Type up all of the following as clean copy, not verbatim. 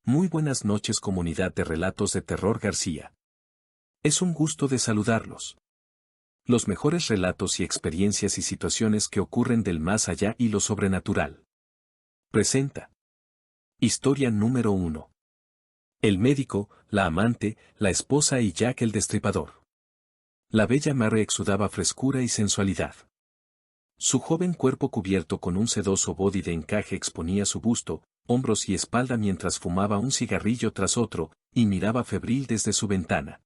Muy buenas noches, comunidad de Relatos de Terror García. Es un gusto de saludarlos. Los mejores relatos y experiencias y situaciones que ocurren del más allá y lo sobrenatural. Presenta. Historia número 1. El médico, la amante, la esposa y Jack el Destripador. La bella Mary exudaba frescura y sensualidad. Su joven cuerpo cubierto con un sedoso body de encaje exponía su busto, hombros y espalda mientras fumaba un cigarrillo tras otro, y miraba febril desde su ventana.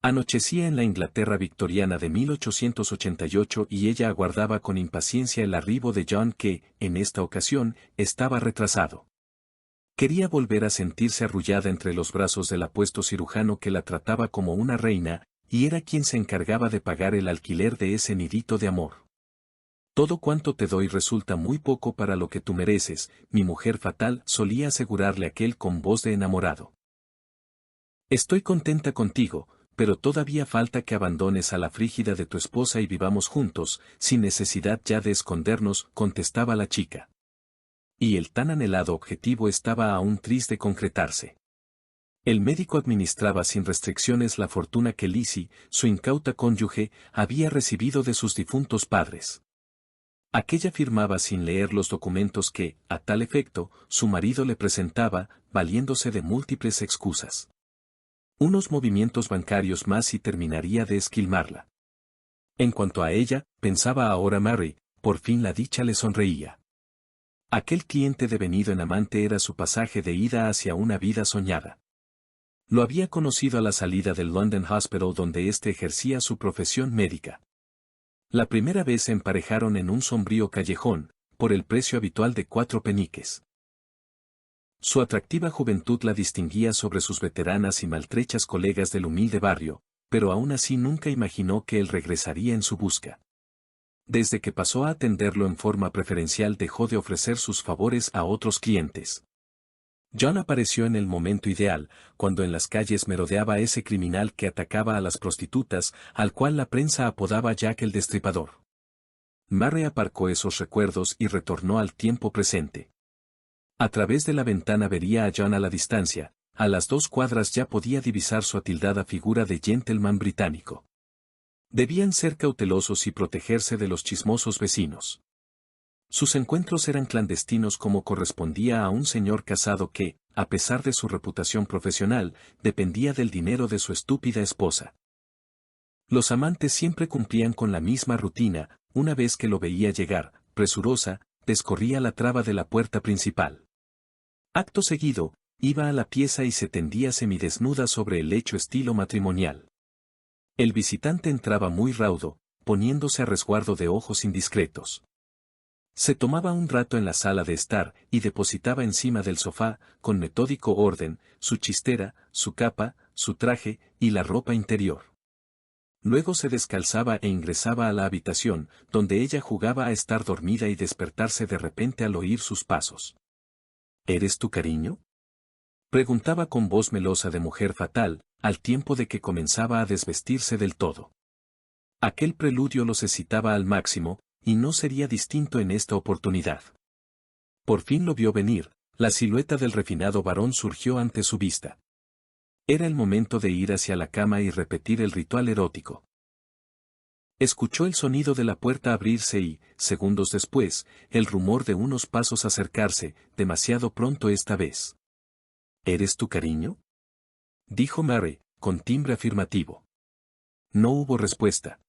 Anochecía en la Inglaterra victoriana de 1888 y ella aguardaba con impaciencia el arribo de John que, en esta ocasión, estaba retrasado. Quería volver a sentirse arrullada entre los brazos del apuesto cirujano que la trataba como una reina, y era quien se encargaba de pagar el alquiler de ese nidito de amor. Todo cuanto te doy resulta muy poco para lo que tú mereces, mi mujer fatal, solía asegurarle aquel con voz de enamorado. Estoy contenta contigo, pero todavía falta que abandones a la frígida de tu esposa y vivamos juntos, sin necesidad ya de escondernos, contestaba la chica. Y el tan anhelado objetivo estaba aún triste de concretarse. El médico administraba sin restricciones la fortuna que Lizzie, su incauta cónyuge, había recibido de sus difuntos padres. Aquella firmaba sin leer los documentos que, a tal efecto, su marido le presentaba, valiéndose de múltiples excusas. Unos movimientos bancarios más y terminaría de esquilmarla. En cuanto a ella, pensaba ahora Mary, por fin la dicha le sonreía. Aquel cliente devenido en amante era su pasaje de ida hacia una vida soñada. Lo había conocido a la salida del London Hospital donde éste ejercía su profesión médica. La primera vez se emparejaron en un sombrío callejón, por el precio habitual de 4 peniques. Su atractiva juventud la distinguía sobre sus veteranas y maltrechas colegas del humilde barrio, pero aún así nunca imaginó que él regresaría en su busca. Desde que pasó a atenderlo en forma preferencial dejó de ofrecer sus favores a otros clientes. John apareció en el momento ideal, cuando en las calles merodeaba ese criminal que atacaba a las prostitutas, al cual la prensa apodaba Jack el Destripador. Mary aparcó esos recuerdos y retornó al tiempo presente. A través de la ventana vería a John a la distancia, a las 2 cuadras ya podía divisar su atildada figura de gentleman británico. Debían ser cautelosos y protegerse de los chismosos vecinos. Sus encuentros eran clandestinos como correspondía a un señor casado que, a pesar de su reputación profesional, dependía del dinero de su estúpida esposa. Los amantes siempre cumplían con la misma rutina, una vez que lo veía llegar, presurosa, descorría la traba de la puerta principal. Acto seguido, iba a la pieza y se tendía semidesnuda sobre el lecho estilo matrimonial. El visitante entraba muy raudo, poniéndose a resguardo de ojos indiscretos. Se tomaba un rato en la sala de estar y depositaba encima del sofá, con metódico orden, su chistera, su capa, su traje y la ropa interior. Luego se descalzaba e ingresaba a la habitación, donde ella jugaba a estar dormida y despertarse de repente al oír sus pasos. ¿Eres tu cariño?, preguntaba con voz melosa de mujer fatal, al tiempo de que comenzaba a desvestirse del todo. Aquel preludio los excitaba al máximo, y no sería distinto en esta oportunidad. Por fin lo vio venir, la silueta del refinado varón surgió ante su vista. Era el momento de ir hacia la cama y repetir el ritual erótico. Escuchó el sonido de la puerta abrirse y, segundos después, el rumor de unos pasos acercarse, demasiado pronto esta vez. ¿Eres tu cariño?, dijo Mary, con timbre afirmativo. No hubo respuesta.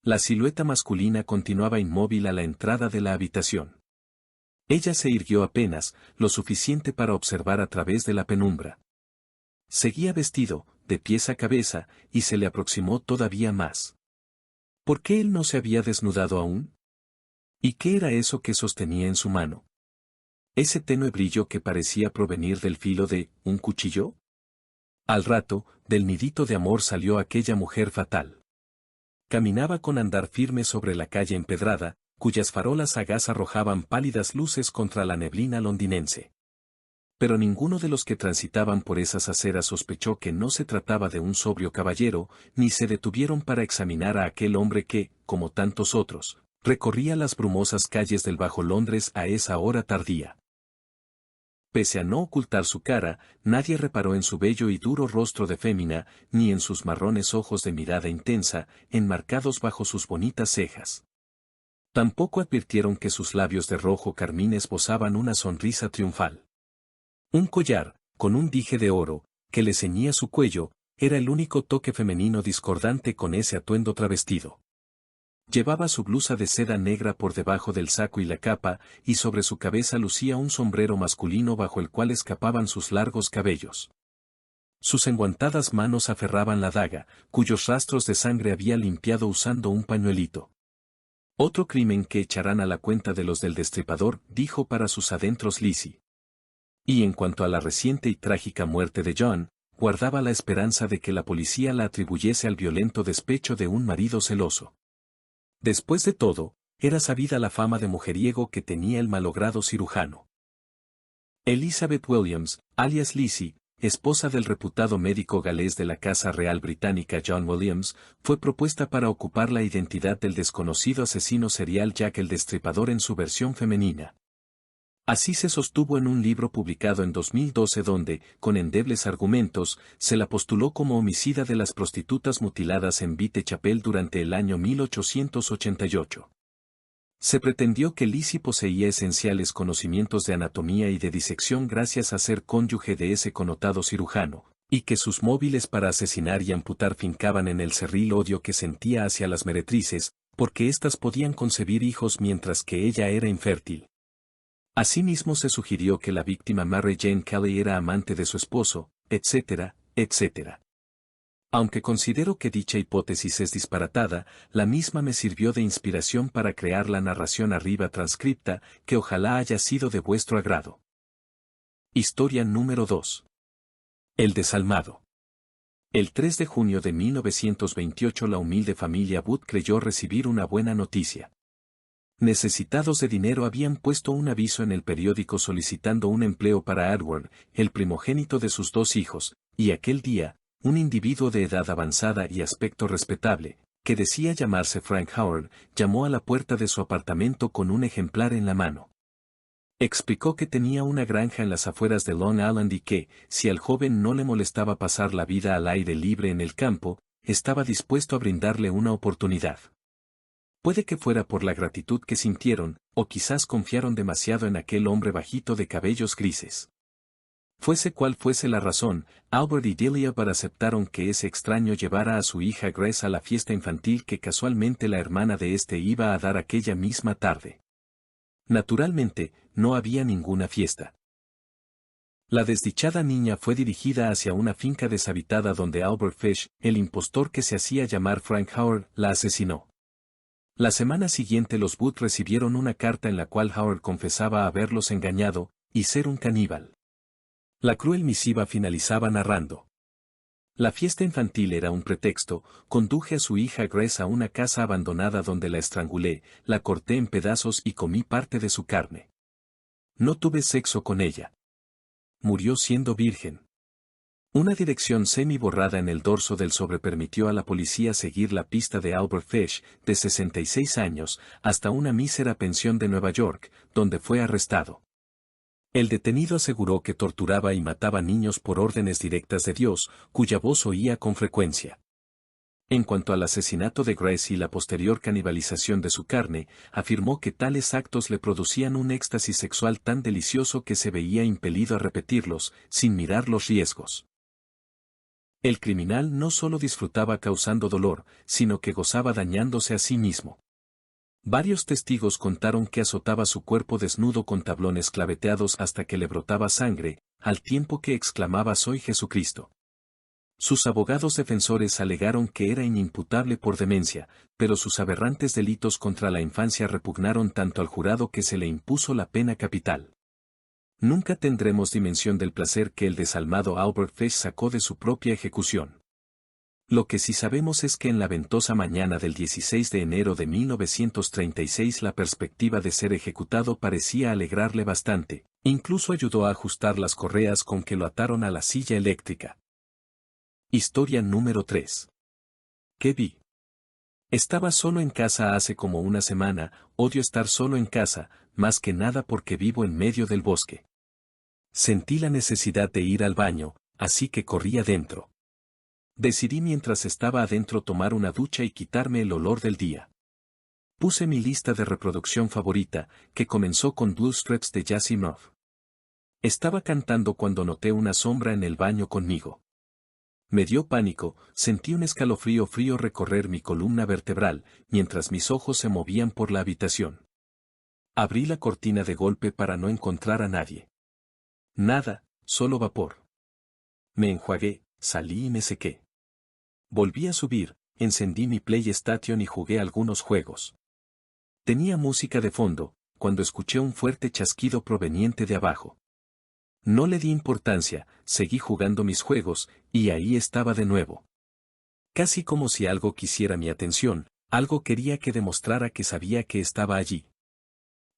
La silueta masculina continuaba inmóvil a la entrada de la habitación. Ella se irguió apenas, lo suficiente para observar a través de la penumbra. Seguía vestido, de pies a cabeza, y se le aproximó todavía más. ¿Por qué él no se había desnudado aún? ¿Y qué era eso que sostenía en su mano? ¿Ese tenue brillo que parecía provenir del filo de un cuchillo? Al rato, del nidito de amor salió aquella mujer fatal. Caminaba con andar firme sobre la calle empedrada, cuyas farolas sagaz arrojaban pálidas luces contra la neblina londinense. Pero ninguno de los que transitaban por esas aceras sospechó que no se trataba de un sobrio caballero, ni se detuvieron para examinar a aquel hombre que, como tantos otros, recorría las brumosas calles del Bajo Londres a esa hora tardía. Pese a no ocultar su cara, nadie reparó en su bello y duro rostro de fémina, ni en sus marrones ojos de mirada intensa, enmarcados bajo sus bonitas cejas. Tampoco advirtieron que sus labios de rojo carmín esbozaban una sonrisa triunfal. Un collar, con un dije de oro, que le ceñía su cuello, era el único toque femenino discordante con ese atuendo travestido. Llevaba su blusa de seda negra por debajo del saco y la capa, y sobre su cabeza lucía un sombrero masculino bajo el cual escapaban sus largos cabellos. Sus enguantadas manos aferraban la daga, cuyos rastros de sangre había limpiado usando un pañuelito. Otro crimen que echarán a la cuenta de los del Destripador, dijo para sus adentros Lizzie. Y en cuanto a la reciente y trágica muerte de John, guardaba la esperanza de que la policía la atribuyese al violento despecho de un marido celoso. Después de todo, era sabida la fama de mujeriego que tenía el malogrado cirujano. Elizabeth Williams, alias Lizzie, esposa del reputado médico galés de la Casa Real Británica John Williams, fue propuesta para ocupar la identidad del desconocido asesino serial Jack el Destripador en su versión femenina. Así se sostuvo en un libro publicado en 2012 donde, con endebles argumentos, se la postuló como homicida de las prostitutas mutiladas en Whitechapel durante el año 1888. Se pretendió que Lizzie poseía esenciales conocimientos de anatomía y de disección gracias a ser cónyuge de ese connotado cirujano, y que sus móviles para asesinar y amputar fincaban en el cerril odio que sentía hacia las meretrices, porque éstas podían concebir hijos mientras que ella era infértil. Asimismo se sugirió que la víctima Mary Jane Kelly era amante de su esposo, etcétera, etcétera. Aunque considero que dicha hipótesis es disparatada, la misma me sirvió de inspiración para crear la narración arriba transcripta, que ojalá haya sido de vuestro agrado. Historia número 2. El desalmado. El 3 de junio de 1928 la humilde familia Wood creyó recibir una buena noticia. Necesitados de dinero habían puesto un aviso en el periódico solicitando un empleo para Edward, el primogénito de sus dos hijos, y aquel día, un individuo de edad avanzada y aspecto respetable, que decía llamarse Frank Howard, llamó a la puerta de su apartamento con un ejemplar en la mano. Explicó que tenía una granja en las afueras de Long Island y que, si al joven no le molestaba pasar la vida al aire libre en el campo, estaba dispuesto a brindarle una oportunidad. Puede que fuera por la gratitud que sintieron, o quizás confiaron demasiado en aquel hombre bajito de cabellos grises. Fuese cual fuese la razón, Albert y Delia aceptaron que ese extraño llevara a su hija Grace a la fiesta infantil que casualmente la hermana de este iba a dar aquella misma tarde. Naturalmente, no había ninguna fiesta. La desdichada niña fue dirigida hacia una finca deshabitada donde Albert Fish, el impostor que se hacía llamar Frank Howard, la asesinó. La semana siguiente los Wood recibieron una carta en la cual Howard confesaba haberlos engañado, y ser un caníbal. La cruel misiva finalizaba narrando. La fiesta infantil era un pretexto, conduje a su hija Grace a una casa abandonada donde la estrangulé, la corté en pedazos y comí parte de su carne. No tuve sexo con ella. Murió siendo virgen. Una dirección semi-borrada en el dorso del sobre permitió a la policía seguir la pista de Albert Fish, de 66 años, hasta una mísera pensión de Nueva York, donde fue arrestado. El detenido aseguró que torturaba y mataba niños por órdenes directas de Dios, cuya voz oía con frecuencia. En cuanto al asesinato de Grace y la posterior canibalización de su carne, afirmó que tales actos le producían un éxtasis sexual tan delicioso que se veía impelido a repetirlos, sin mirar los riesgos. El criminal no solo disfrutaba causando dolor, sino que gozaba dañándose a sí mismo. Varios testigos contaron que azotaba su cuerpo desnudo con tablones claveteados hasta que le brotaba sangre, al tiempo que exclamaba «Soy Jesucristo». Sus abogados defensores alegaron que era inimputable por demencia, pero sus aberrantes delitos contra la infancia repugnaron tanto al jurado que se le impuso la pena capital. Nunca tendremos dimensión del placer que el desalmado Albert Fish sacó de su propia ejecución. Lo que sí sabemos es que en la ventosa mañana del 16 de enero de 1936 la perspectiva de ser ejecutado parecía alegrarle bastante, incluso ayudó a ajustar las correas con que lo ataron a la silla eléctrica. Historia número 3. ¿Qué vi? Estaba solo en casa hace como una semana, odio estar solo en casa, más que nada porque vivo en medio del bosque. Sentí la necesidad de ir al baño, así que corrí adentro. Decidí mientras estaba adentro tomar una ducha y quitarme el olor del día. Puse mi lista de reproducción favorita, que comenzó con Blue Streets de Yasimov. Estaba cantando cuando noté una sombra en el baño conmigo. Me dio pánico, sentí un escalofrío frío recorrer mi columna vertebral, mientras mis ojos se movían por la habitación. Abrí la cortina de golpe para no encontrar a nadie. Nada, solo vapor. Me enjuagué, salí y me sequé. Volví a subir, encendí mi PlayStation y jugué algunos juegos. Tenía música de fondo, cuando escuché un fuerte chasquido proveniente de abajo. No le di importancia, seguí jugando mis juegos, y ahí estaba de nuevo. Casi como si algo quisiera mi atención, algo quería que demostrara que sabía que estaba allí.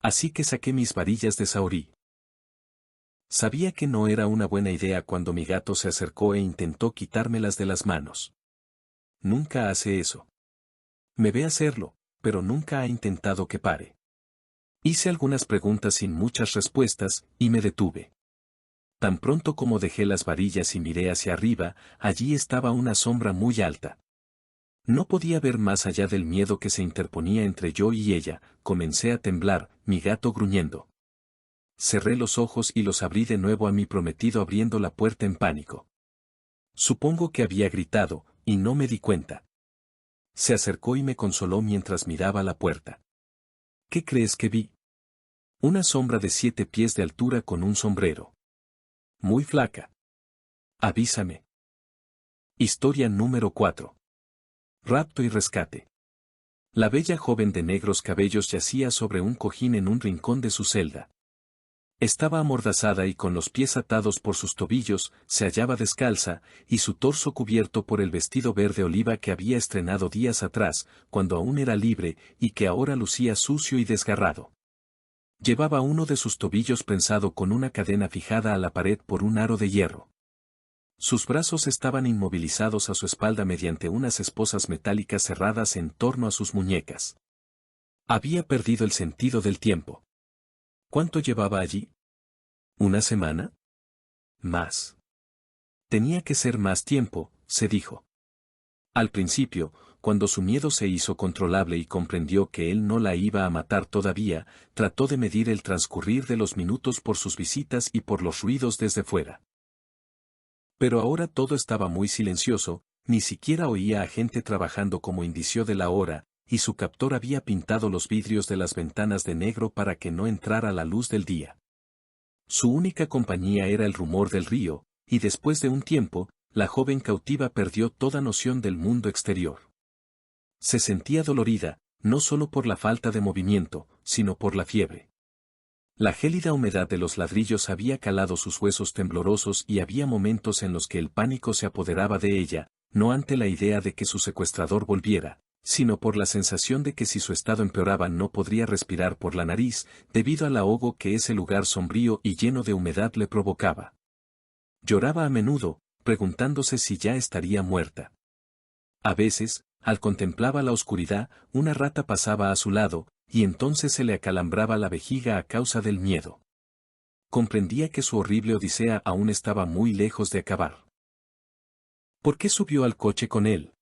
Así que saqué mis varillas de Saori. Sabía que no era una buena idea cuando mi gato se acercó e intentó quitármelas de las manos. Nunca hace eso. Me ve hacerlo, pero nunca ha intentado que pare. Hice algunas preguntas sin muchas respuestas, y me detuve. Tan pronto como dejé las varillas y miré hacia arriba, allí estaba una sombra muy alta. No podía ver más allá del miedo que se interponía entre yo y ella, comencé a temblar, mi gato gruñendo. Cerré los ojos y los abrí de nuevo a mi prometido abriendo la puerta en pánico. Supongo que había gritado, y no me di cuenta. Se acercó y me consoló mientras miraba la puerta. ¿Qué crees que vi? Una sombra de 7 pies de altura con un sombrero. Muy flaca. Avísame. Historia número 4. Rapto y rescate. La bella joven de negros cabellos yacía sobre un cojín en un rincón de su celda. Estaba amordazada y con los pies atados por sus tobillos, se hallaba descalza, y su torso cubierto por el vestido verde oliva que había estrenado días atrás, cuando aún era libre, y que ahora lucía sucio y desgarrado. Llevaba uno de sus tobillos prensado con una cadena fijada a la pared por un aro de hierro. Sus brazos estaban inmovilizados a su espalda mediante unas esposas metálicas cerradas en torno a sus muñecas. Había perdido el sentido del tiempo. ¿Cuánto llevaba allí? ¿Una semana? Más. Tenía que ser más tiempo, se dijo. Al principio, cuando su miedo se hizo controlable y comprendió que él no la iba a matar todavía, trató de medir el transcurrir de los minutos por sus visitas y por los ruidos desde fuera. Pero ahora todo estaba muy silencioso, ni siquiera oía a gente trabajando como indicio de la hora, y su captor había pintado los vidrios de las ventanas de negro para que no entrara la luz del día. Su única compañía era el rumor del río, y después de un tiempo, la joven cautiva perdió toda noción del mundo exterior. Se sentía dolorida, no solo por la falta de movimiento, sino por la fiebre. La gélida humedad de los ladrillos había calado sus huesos temblorosos y había momentos en los que el pánico se apoderaba de ella, no ante la idea de que su secuestrador volviera, sino por la sensación de que si su estado empeoraba no podría respirar por la nariz, debido al ahogo que ese lugar sombrío y lleno de humedad le provocaba. Lloraba a menudo, preguntándose si ya estaría muerta. A veces, al contemplaba la oscuridad, una rata pasaba a su lado, y entonces se le acalambraba la vejiga a causa del miedo. Comprendía que su horrible odisea aún estaba muy lejos de acabar. ¿Por qué subió al coche con él?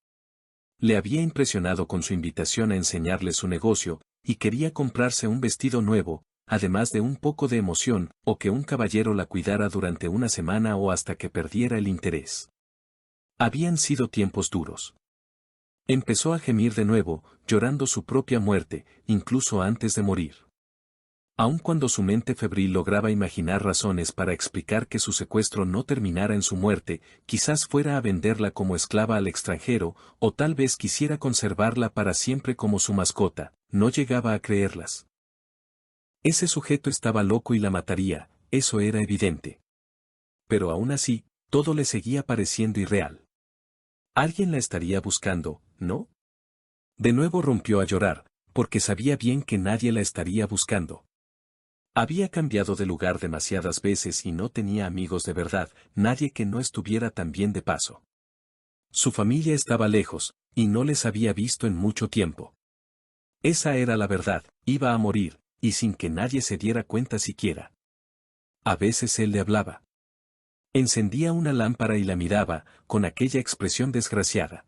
Le había impresionado con su invitación a enseñarle su negocio, y quería comprarse un vestido nuevo, además de un poco de emoción, o que un caballero la cuidara durante una semana o hasta que perdiera el interés. Habían sido tiempos duros. Empezó a gemir de nuevo, llorando su propia muerte, incluso antes de morir. Aun cuando su mente febril lograba imaginar razones para explicar que su secuestro no terminara en su muerte, quizás fuera a venderla como esclava al extranjero, o tal vez quisiera conservarla para siempre como su mascota, no llegaba a creerlas. Ese sujeto estaba loco y la mataría, eso era evidente. Pero aún así, todo le seguía pareciendo irreal. Alguien la estaría buscando, ¿no? De nuevo rompió a llorar, porque sabía bien que nadie la estaría buscando. Había cambiado de lugar demasiadas veces y no tenía amigos de verdad, nadie que no estuviera tan bien de paso. Su familia estaba lejos, y no les había visto en mucho tiempo. Esa era la verdad, iba a morir, y sin que nadie se diera cuenta siquiera. A veces él le hablaba. Encendía una lámpara y la miraba, con aquella expresión desgraciada.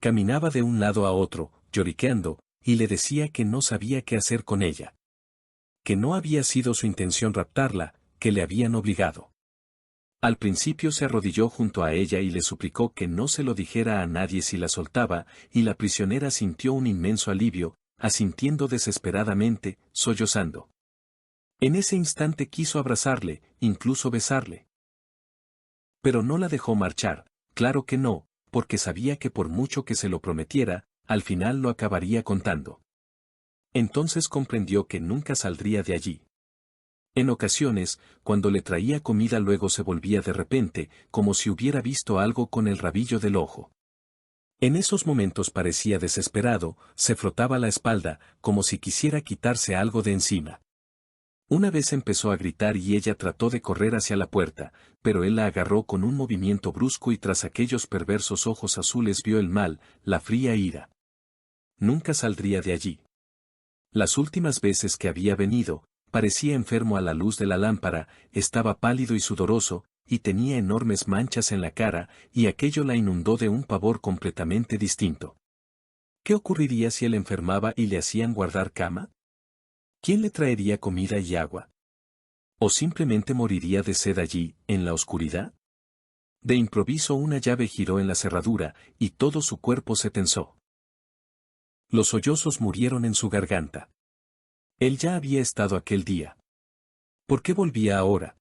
Caminaba de un lado a otro, lloriqueando, y le decía que no sabía qué hacer con ella. Que no había sido su intención raptarla, que le habían obligado. Al principio se arrodilló junto a ella y le suplicó que no se lo dijera a nadie si la soltaba, y la prisionera sintió un inmenso alivio, asintiendo desesperadamente, sollozando. En ese instante quiso abrazarle, incluso besarle. Pero no la dejó marchar, claro que no, porque sabía que por mucho que se lo prometiera, al final lo acabaría contando. Entonces comprendió que nunca saldría de allí. En ocasiones, cuando le traía comida luego se volvía de repente, como si hubiera visto algo con el rabillo del ojo. En esos momentos parecía desesperado, se frotaba la espalda, como si quisiera quitarse algo de encima. Una vez empezó a gritar y ella trató de correr hacia la puerta, pero él la agarró con un movimiento brusco y tras aquellos perversos ojos azules vio el mal, la fría ira. Nunca saldría de allí. Las últimas veces que había venido, parecía enfermo a la luz de la lámpara, estaba pálido y sudoroso, y tenía enormes manchas en la cara, y aquello la inundó de un pavor completamente distinto. ¿Qué ocurriría si él enfermaba y le hacían guardar cama? ¿Quién le traería comida y agua? ¿O simplemente moriría de sed allí, en la oscuridad? De improviso una llave giró en la cerradura, y todo su cuerpo se tensó. Los sollozos murieron en su garganta. Él ya había estado aquel día. ¿Por qué volvía ahora?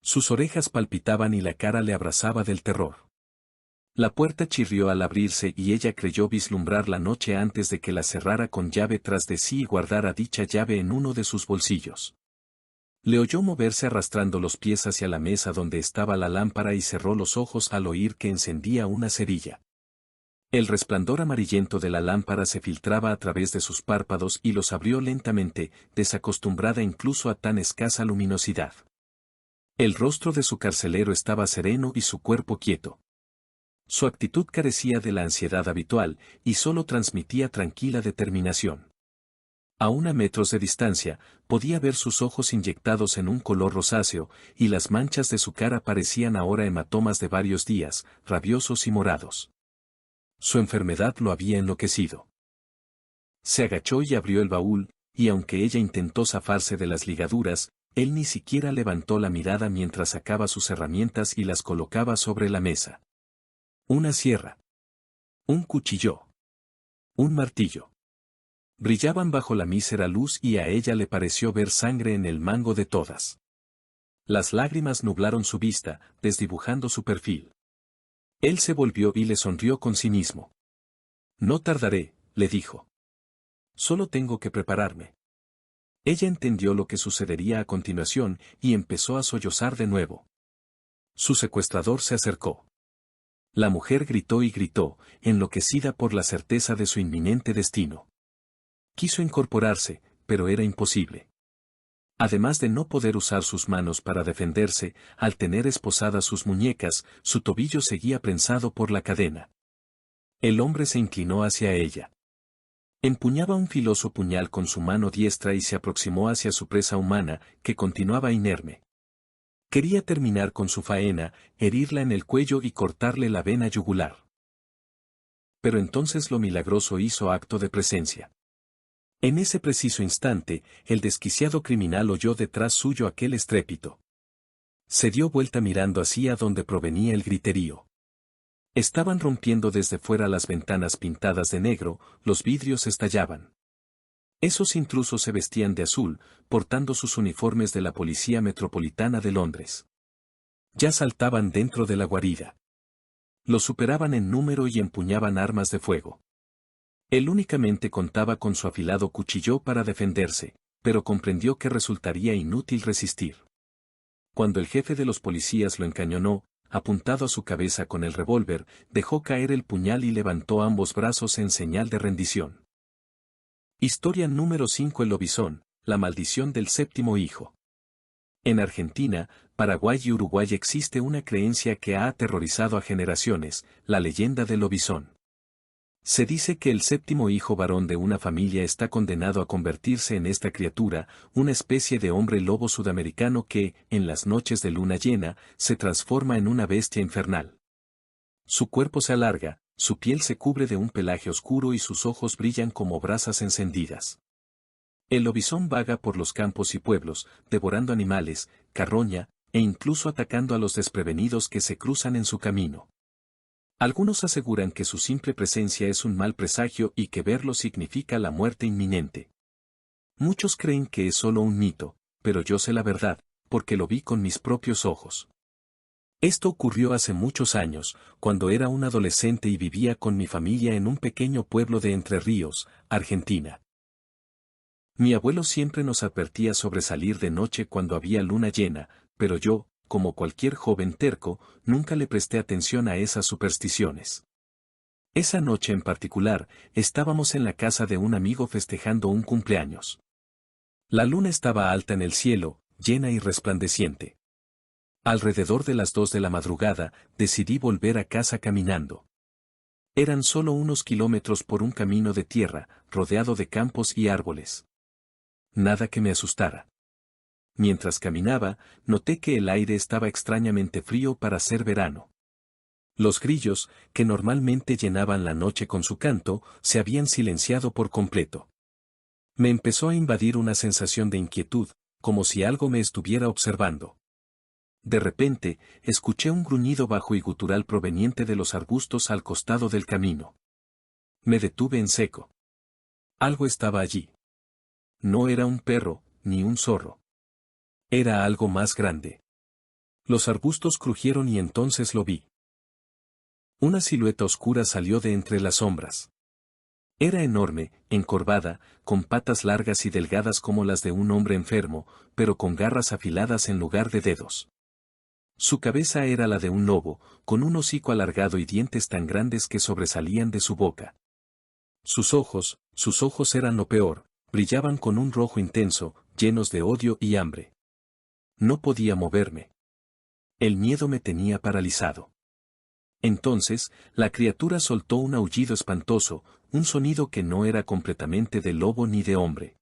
Sus orejas palpitaban y la cara le abrasaba del terror. La puerta chirrió al abrirse y ella creyó vislumbrar la noche antes de que la cerrara con llave tras de sí y guardara dicha llave en uno de sus bolsillos. Le oyó moverse arrastrando los pies hacia la mesa donde estaba la lámpara y cerró los ojos al oír que encendía una cerilla. El resplandor amarillento de la lámpara se filtraba a través de sus párpados y los abrió lentamente, desacostumbrada incluso a tan escasa luminosidad. El rostro de su carcelero estaba sereno y su cuerpo quieto. Su actitud carecía de la ansiedad habitual, y solo transmitía tranquila determinación. A 1 metro de distancia, podía ver sus ojos inyectados en un color rosáceo, y las manchas de su cara parecían ahora hematomas de varios días, rabiosos y morados. Su enfermedad lo había enloquecido. Se agachó y abrió el baúl, y aunque ella intentó zafarse de las ligaduras, él ni siquiera levantó la mirada mientras sacaba sus herramientas y las colocaba sobre la mesa. Una sierra. Un cuchillo. Un martillo. Brillaban bajo la mísera luz y a ella le pareció ver sangre en el mango de todas. Las lágrimas nublaron su vista, desdibujando su perfil. Él se volvió y le sonrió con cinismo. No tardaré, le dijo. Solo tengo que prepararme. Ella entendió lo que sucedería a continuación y empezó a sollozar de nuevo. Su secuestrador se acercó. La mujer gritó y gritó, enloquecida por la certeza de su inminente destino. Quiso incorporarse, pero era imposible. Además de no poder usar sus manos para defenderse, al tener esposadas sus muñecas, su tobillo seguía prensado por la cadena. El hombre se inclinó hacia ella. Empuñaba un filoso puñal con su mano diestra y se aproximó hacia su presa humana, que continuaba inerme. Quería terminar con su faena, herirla en el cuello y cortarle la vena yugular. Pero entonces lo milagroso hizo acto de presencia. En ese preciso instante, el desquiciado criminal oyó detrás suyo aquel estrépito. Se dio vuelta mirando hacia donde provenía el griterío. Estaban rompiendo desde fuera las ventanas pintadas de negro, los vidrios estallaban. Esos intrusos se vestían de azul, portando sus uniformes de la Policía Metropolitana de Londres. Ya saltaban dentro de la guarida. Los superaban en número y empuñaban armas de fuego. Él únicamente contaba con su afilado cuchillo para defenderse, pero comprendió que resultaría inútil resistir. Cuando el jefe de los policías lo encañonó, apuntado a su cabeza con el revólver, dejó caer el puñal y levantó ambos brazos en señal de rendición. Historia número 5. El lobizón, la maldición del séptimo hijo. En Argentina, Paraguay y Uruguay existe una creencia que ha aterrorizado a generaciones, la leyenda del lobizón. Se dice que el séptimo hijo varón de una familia está condenado a convertirse en esta criatura, una especie de hombre lobo sudamericano que, en las noches de luna llena, se transforma en una bestia infernal. Su cuerpo se alarga, su piel se cubre de un pelaje oscuro y sus ojos brillan como brasas encendidas. El lobizón vaga por los campos y pueblos, devorando animales, carroña, e incluso atacando a los desprevenidos que se cruzan en su camino. Algunos aseguran que su simple presencia es un mal presagio y que verlo significa la muerte inminente. Muchos creen que es solo un mito, pero yo sé la verdad, porque lo vi con mis propios ojos. Esto ocurrió hace muchos años, cuando era un adolescente y vivía con mi familia en un pequeño pueblo de Entre Ríos, Argentina. Mi abuelo siempre nos advertía sobre salir de noche cuando había luna llena, pero yo, como cualquier joven terco, nunca le presté atención a esas supersticiones. Esa noche en particular, estábamos en la casa de un amigo festejando un cumpleaños. La luna estaba alta en el cielo, llena y resplandeciente. Alrededor de las 2 de la madrugada, decidí volver a casa caminando. Eran solo unos kilómetros por un camino de tierra, rodeado de campos y árboles. Nada que me asustara. Mientras caminaba, noté que el aire estaba extrañamente frío para ser verano. Los grillos, que normalmente llenaban la noche con su canto, se habían silenciado por completo. Me empezó a invadir una sensación de inquietud, como si algo me estuviera observando. De repente, escuché un gruñido bajo y gutural proveniente de los arbustos al costado del camino. Me detuve en seco. Algo estaba allí. No era un perro, ni un zorro. Era algo más grande. Los arbustos crujieron y entonces lo vi. Una silueta oscura salió de entre las sombras. Era enorme, encorvada, con patas largas y delgadas como las de un hombre enfermo, pero con garras afiladas en lugar de dedos. Su cabeza era la de un lobo, con un hocico alargado y dientes tan grandes que sobresalían de su boca. Sus ojos eran lo peor, brillaban con un rojo intenso, llenos de odio y hambre. No podía moverme. El miedo me tenía paralizado. Entonces, la criatura soltó un aullido espantoso, un sonido que no era completamente de lobo ni de hombre.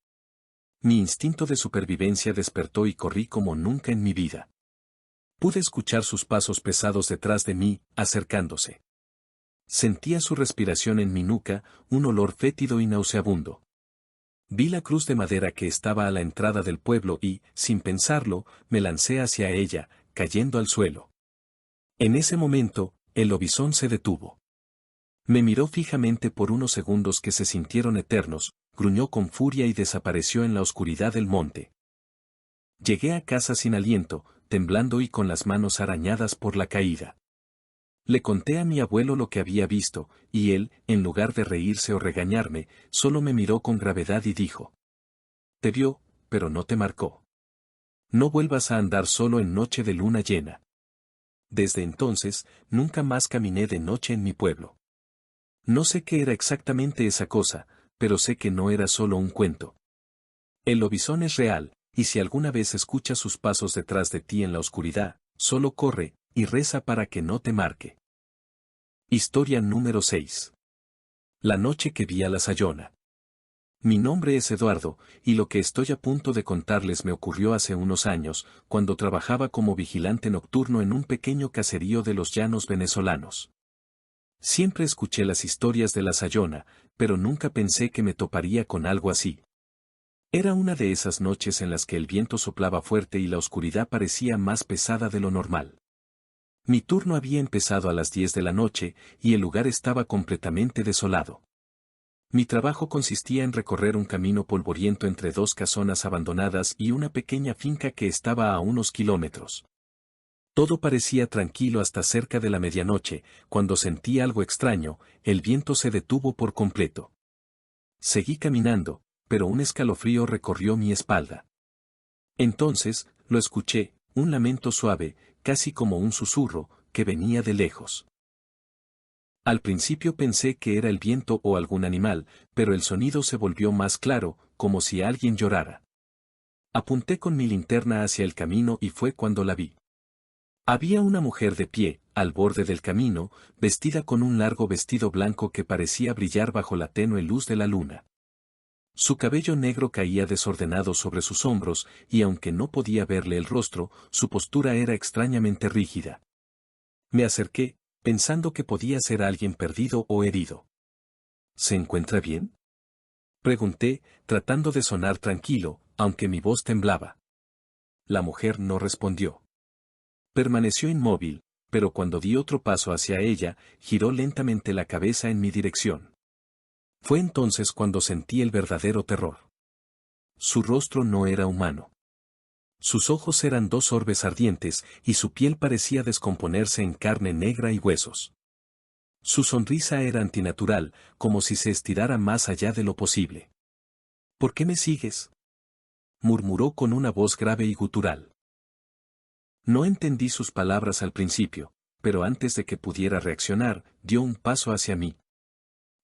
Mi instinto de supervivencia despertó y corrí como nunca en mi vida. Pude escuchar sus pasos pesados detrás de mí, acercándose. Sentía su respiración en mi nuca, un olor fétido y nauseabundo. Vi la cruz de madera que estaba a la entrada del pueblo y, sin pensarlo, me lancé hacia ella, cayendo al suelo. En ese momento, el lobizón se detuvo. Me miró fijamente por unos segundos que se sintieron eternos, gruñó con furia y desapareció en la oscuridad del monte. Llegué a casa sin aliento, temblando y con las manos arañadas por la caída. Le conté a mi abuelo lo que había visto, y él, en lugar de reírse o regañarme, solo me miró con gravedad y dijo: «Te vio, pero no te marcó. No vuelvas a andar solo en noche de luna llena». Desde entonces, nunca más caminé de noche en mi pueblo. No sé qué era exactamente esa cosa, pero sé que no era solo un cuento. El lobizón es real, y si alguna vez escuchas sus pasos detrás de ti en la oscuridad, solo corre, y reza para que no te marque. Historia número 6. La noche que vi a la Sayona. Mi nombre es Eduardo, y lo que estoy a punto de contarles me ocurrió hace unos años, cuando trabajaba como vigilante nocturno en un pequeño caserío de los llanos venezolanos. Siempre escuché las historias de la Sayona, pero nunca pensé que me toparía con algo así. Era una de esas noches en las que el viento soplaba fuerte y la oscuridad parecía más pesada de lo normal. Mi turno había empezado a las 10 de la noche, y el lugar estaba completamente desolado. Mi trabajo consistía en recorrer un camino polvoriento entre 2 casonas abandonadas y una pequeña finca que estaba a unos kilómetros. Todo parecía tranquilo hasta cerca de la medianoche, cuando sentí algo extraño, el viento se detuvo por completo. Seguí caminando, pero un escalofrío recorrió mi espalda. Entonces, lo escuché, un lamento suave, casi como un susurro, que venía de lejos. Al principio pensé que era el viento o algún animal, pero el sonido se volvió más claro, como si alguien llorara. Apunté con mi linterna hacia el camino y fue cuando la vi. Había una mujer de pie, al borde del camino, vestida con un largo vestido blanco que parecía brillar bajo la tenue luz de la luna. Su cabello negro caía desordenado sobre sus hombros, y aunque no podía verle el rostro, su postura era extrañamente rígida. Me acerqué, pensando que podía ser alguien perdido o herido. ¿Se encuentra bien?, pregunté, tratando de sonar tranquilo, aunque mi voz temblaba. La mujer no respondió. Permaneció inmóvil, pero cuando di otro paso hacia ella, giró lentamente la cabeza en mi dirección. Fue entonces cuando sentí el verdadero terror. Su rostro no era humano. Sus ojos eran dos orbes ardientes, y su piel parecía descomponerse en carne negra y huesos. Su sonrisa era antinatural, como si se estirara más allá de lo posible. ¿Por qué me sigues?, murmuró con una voz grave y gutural. No entendí sus palabras al principio, pero antes de que pudiera reaccionar, dio un paso hacia mí.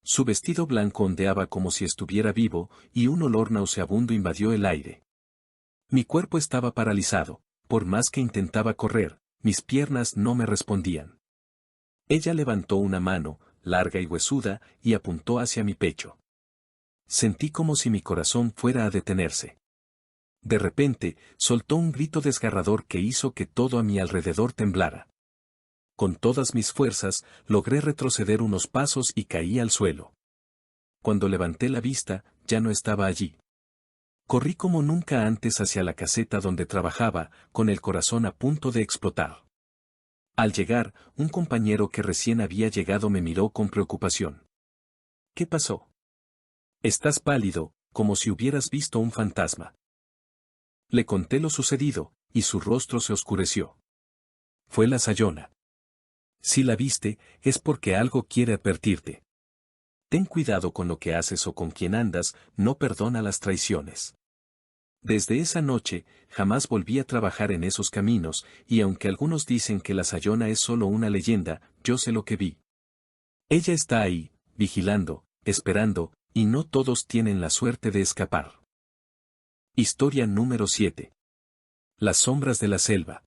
Su vestido blanco ondeaba como si estuviera vivo, y un olor nauseabundo invadió el aire. Mi cuerpo estaba paralizado, por más que intentaba correr, mis piernas no me respondían. Ella levantó una mano, larga y huesuda, y apuntó hacia mi pecho. Sentí como si mi corazón fuera a detenerse. De repente, soltó un grito desgarrador que hizo que todo a mi alrededor temblara. Con todas mis fuerzas, logré retroceder unos pasos y caí al suelo. Cuando levanté la vista, ya no estaba allí. Corrí como nunca antes hacia la caseta donde trabajaba, con el corazón a punto de explotar. Al llegar, un compañero que recién había llegado me miró con preocupación. ¿Qué pasó? Estás pálido, como si hubieras visto un fantasma. Le conté lo sucedido, y su rostro se oscureció. Fue la Sayona. Si la viste, es porque algo quiere advertirte. Ten cuidado con lo que haces o con quien andas, no perdona las traiciones. Desde esa noche, jamás volví a trabajar en esos caminos, y aunque algunos dicen que la Sayona es solo una leyenda, yo sé lo que vi. Ella está ahí, vigilando, esperando, y no todos tienen la suerte de escapar. Historia número 7. Las sombras de la selva.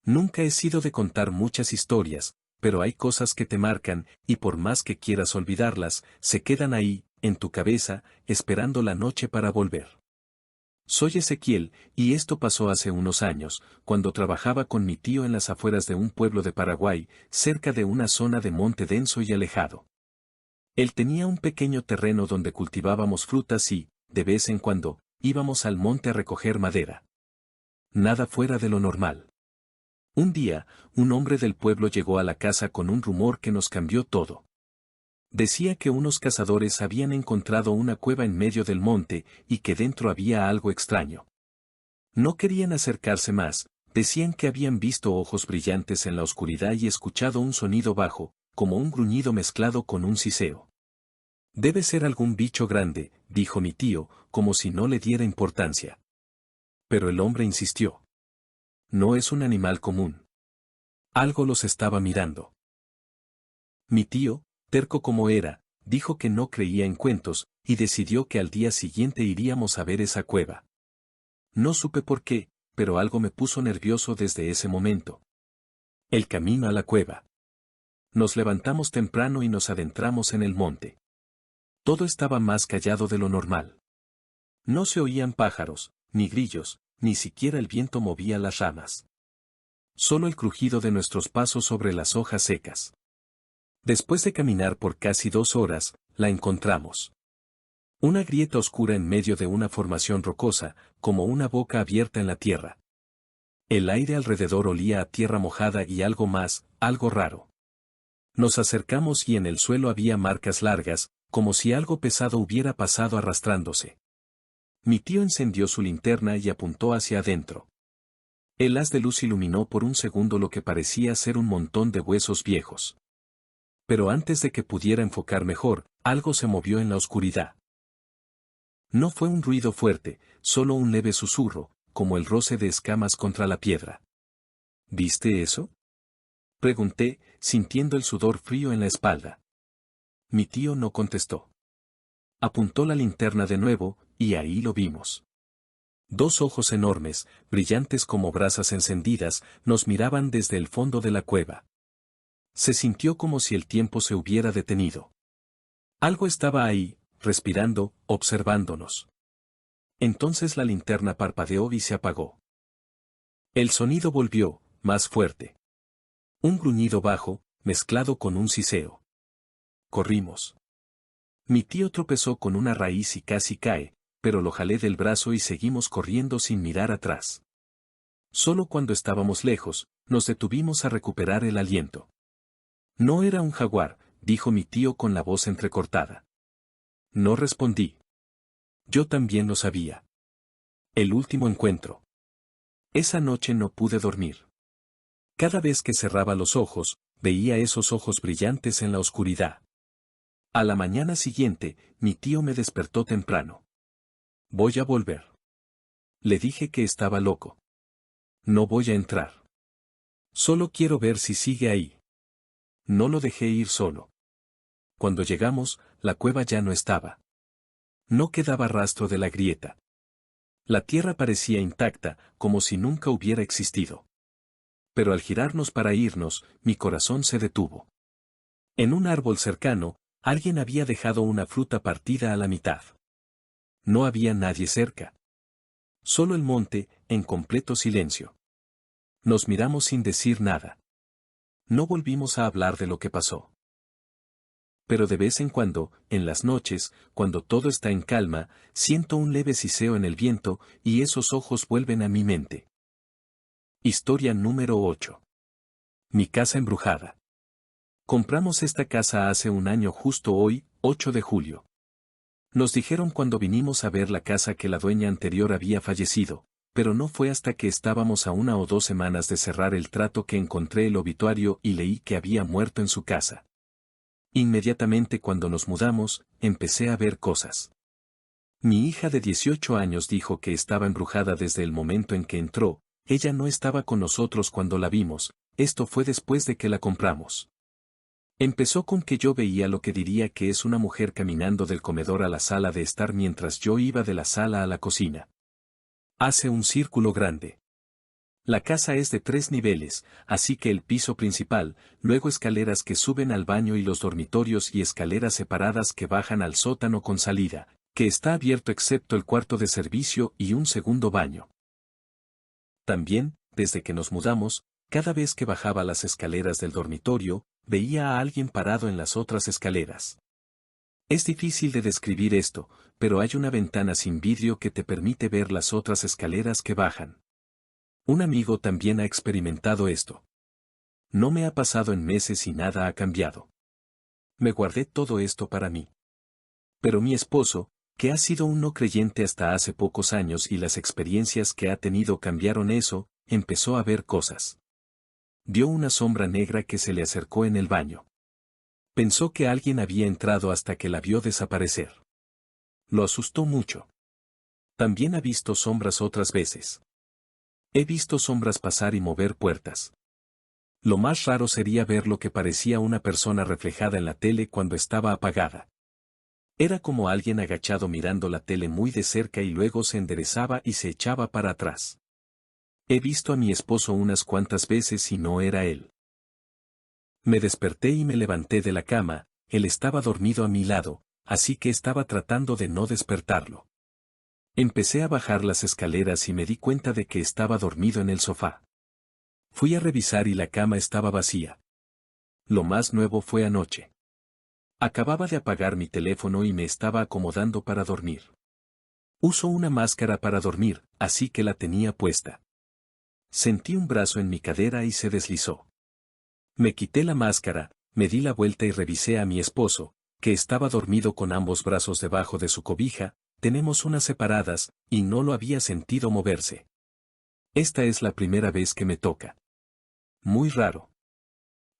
Nunca he sido de contar muchas historias, pero hay cosas que te marcan, y por más que quieras olvidarlas, se quedan ahí, en tu cabeza, esperando la noche para volver. Soy Ezequiel, y esto pasó hace unos años, cuando trabajaba con mi tío en las afueras de un pueblo de Paraguay, cerca de una zona de monte denso y alejado. Él tenía un pequeño terreno donde cultivábamos frutas y, de vez en cuando, íbamos al monte a recoger madera. Nada fuera de lo normal. Un día, un hombre del pueblo llegó a la casa con un rumor que nos cambió todo. Decía que unos cazadores habían encontrado una cueva en medio del monte y que dentro había algo extraño. No querían acercarse más, decían que habían visto ojos brillantes en la oscuridad y escuchado un sonido bajo, como un gruñido mezclado con un siseo. Debe ser algún bicho grande, dijo mi tío, como si no le diera importancia. Pero el hombre insistió. No es un animal común. Algo los estaba mirando. Mi tío, terco como era, dijo que no creía en cuentos, y decidió que al día siguiente iríamos a ver esa cueva. No supe por qué, pero algo me puso nervioso desde ese momento. El camino a la cueva. Nos levantamos temprano y nos adentramos en el monte. Todo estaba más callado de lo normal. No se oían pájaros, ni grillos, ni siquiera el viento movía las ramas. Solo el crujido de nuestros pasos sobre las hojas secas. Después de caminar por casi 2 horas, la encontramos. Una grieta oscura en medio de una formación rocosa, como una boca abierta en la tierra. El aire alrededor olía a tierra mojada y algo más, algo raro. Nos acercamos y en el suelo había marcas largas, como si algo pesado hubiera pasado arrastrándose. Mi tío encendió su linterna y apuntó hacia adentro. El haz de luz iluminó por un segundo lo que parecía ser un montón de huesos viejos. Pero antes de que pudiera enfocar mejor, algo se movió en la oscuridad. No fue un ruido fuerte, solo un leve susurro, como el roce de escamas contra la piedra. ¿Viste eso?, pregunté, sintiendo el sudor frío en la espalda. Mi tío no contestó. Apuntó la linterna de nuevo, y ahí lo vimos. Dos ojos enormes, brillantes como brasas encendidas, nos miraban desde el fondo de la cueva. Se sintió como si el tiempo se hubiera detenido. Algo estaba ahí, respirando, observándonos. Entonces la linterna parpadeó y se apagó. El sonido volvió, más fuerte. Un gruñido bajo, mezclado con un siseo. Corrimos. Mi tío tropezó con una raíz y casi cae, pero lo jalé del brazo y seguimos corriendo sin mirar atrás. Solo cuando estábamos lejos, nos detuvimos a recuperar el aliento. No era un jaguar, dijo mi tío con la voz entrecortada. No respondí. Yo también lo sabía. El último encuentro. Esa noche no pude dormir. Cada vez que cerraba los ojos, veía esos ojos brillantes en la oscuridad. A la mañana siguiente, mi tío me despertó temprano. Voy a volver. Le dije que estaba loco. No voy a entrar. Solo quiero ver si sigue ahí. No lo dejé ir solo. Cuando llegamos, la cueva ya no estaba. No quedaba rastro de la grieta. La tierra parecía intacta, como si nunca hubiera existido. Pero al girarnos para irnos, mi corazón se detuvo. En un árbol cercano, alguien había dejado una fruta partida a la mitad. No había nadie cerca. Solo el monte, en completo silencio. Nos miramos sin decir nada. No volvimos a hablar de lo que pasó. Pero de vez en cuando, en las noches, cuando todo está en calma, siento un leve siseo en el viento, y esos ojos vuelven a mi mente. Historia número 8. Mi casa embrujada. Compramos esta casa hace un año justo hoy, 8 de julio. Nos dijeron cuando vinimos a ver la casa que la dueña anterior había fallecido, pero no fue hasta que estábamos a 1 o 2 semanas de cerrar el trato que encontré el obituario y leí que había muerto en su casa. Inmediatamente cuando nos mudamos, empecé a ver cosas. Mi hija de 18 años dijo que estaba embrujada desde el momento en que entró. Ella no estaba con nosotros cuando la vimos, esto fue después de que la compramos. Empezó con que yo veía lo que diría que es una mujer caminando del comedor a la sala de estar mientras yo iba de la sala a la cocina. Hace un círculo grande. La casa es de 3 niveles, así que el piso principal, luego escaleras que suben al baño y los dormitorios y escaleras separadas que bajan al sótano con salida, que está abierto excepto el cuarto de servicio y un segundo baño. También, desde que nos mudamos, cada vez que bajaba las escaleras del dormitorio, veía a alguien parado en las otras escaleras. Es difícil de describir esto, pero hay una ventana sin vidrio que te permite ver las otras escaleras que bajan. Un amigo también ha experimentado esto. No me ha pasado en meses y nada ha cambiado. Me guardé todo esto para mí. Pero mi esposo, que ha sido un no creyente hasta hace pocos años y las experiencias que ha tenido cambiaron eso, empezó a ver cosas. Vio una sombra negra que se le acercó en el baño. Pensó que alguien había entrado hasta que la vio desaparecer. Lo asustó mucho. También ha visto sombras otras veces. He visto sombras pasar y mover puertas. Lo más raro sería ver lo que parecía una persona reflejada en la tele cuando estaba apagada. Era como alguien agachado mirando la tele muy de cerca y luego se enderezaba y se echaba para atrás. He visto a mi esposo unas cuantas veces y no era él. Me desperté y me levanté de la cama, él estaba dormido a mi lado, así que estaba tratando de no despertarlo. Empecé a bajar las escaleras y me di cuenta de que estaba dormido en el sofá. Fui a revisar y la cama estaba vacía. Lo más nuevo fue anoche. Acababa de apagar mi teléfono y me estaba acomodando para dormir. Uso una máscara para dormir, así que la tenía puesta. Sentí un brazo en mi cadera y se deslizó. Me quité la máscara, me di la vuelta y revisé a mi esposo, que estaba dormido con ambos brazos debajo de su cobija. Tenemos unas separadas, y no lo había sentido moverse. Esta es la primera vez que me toca. Muy raro.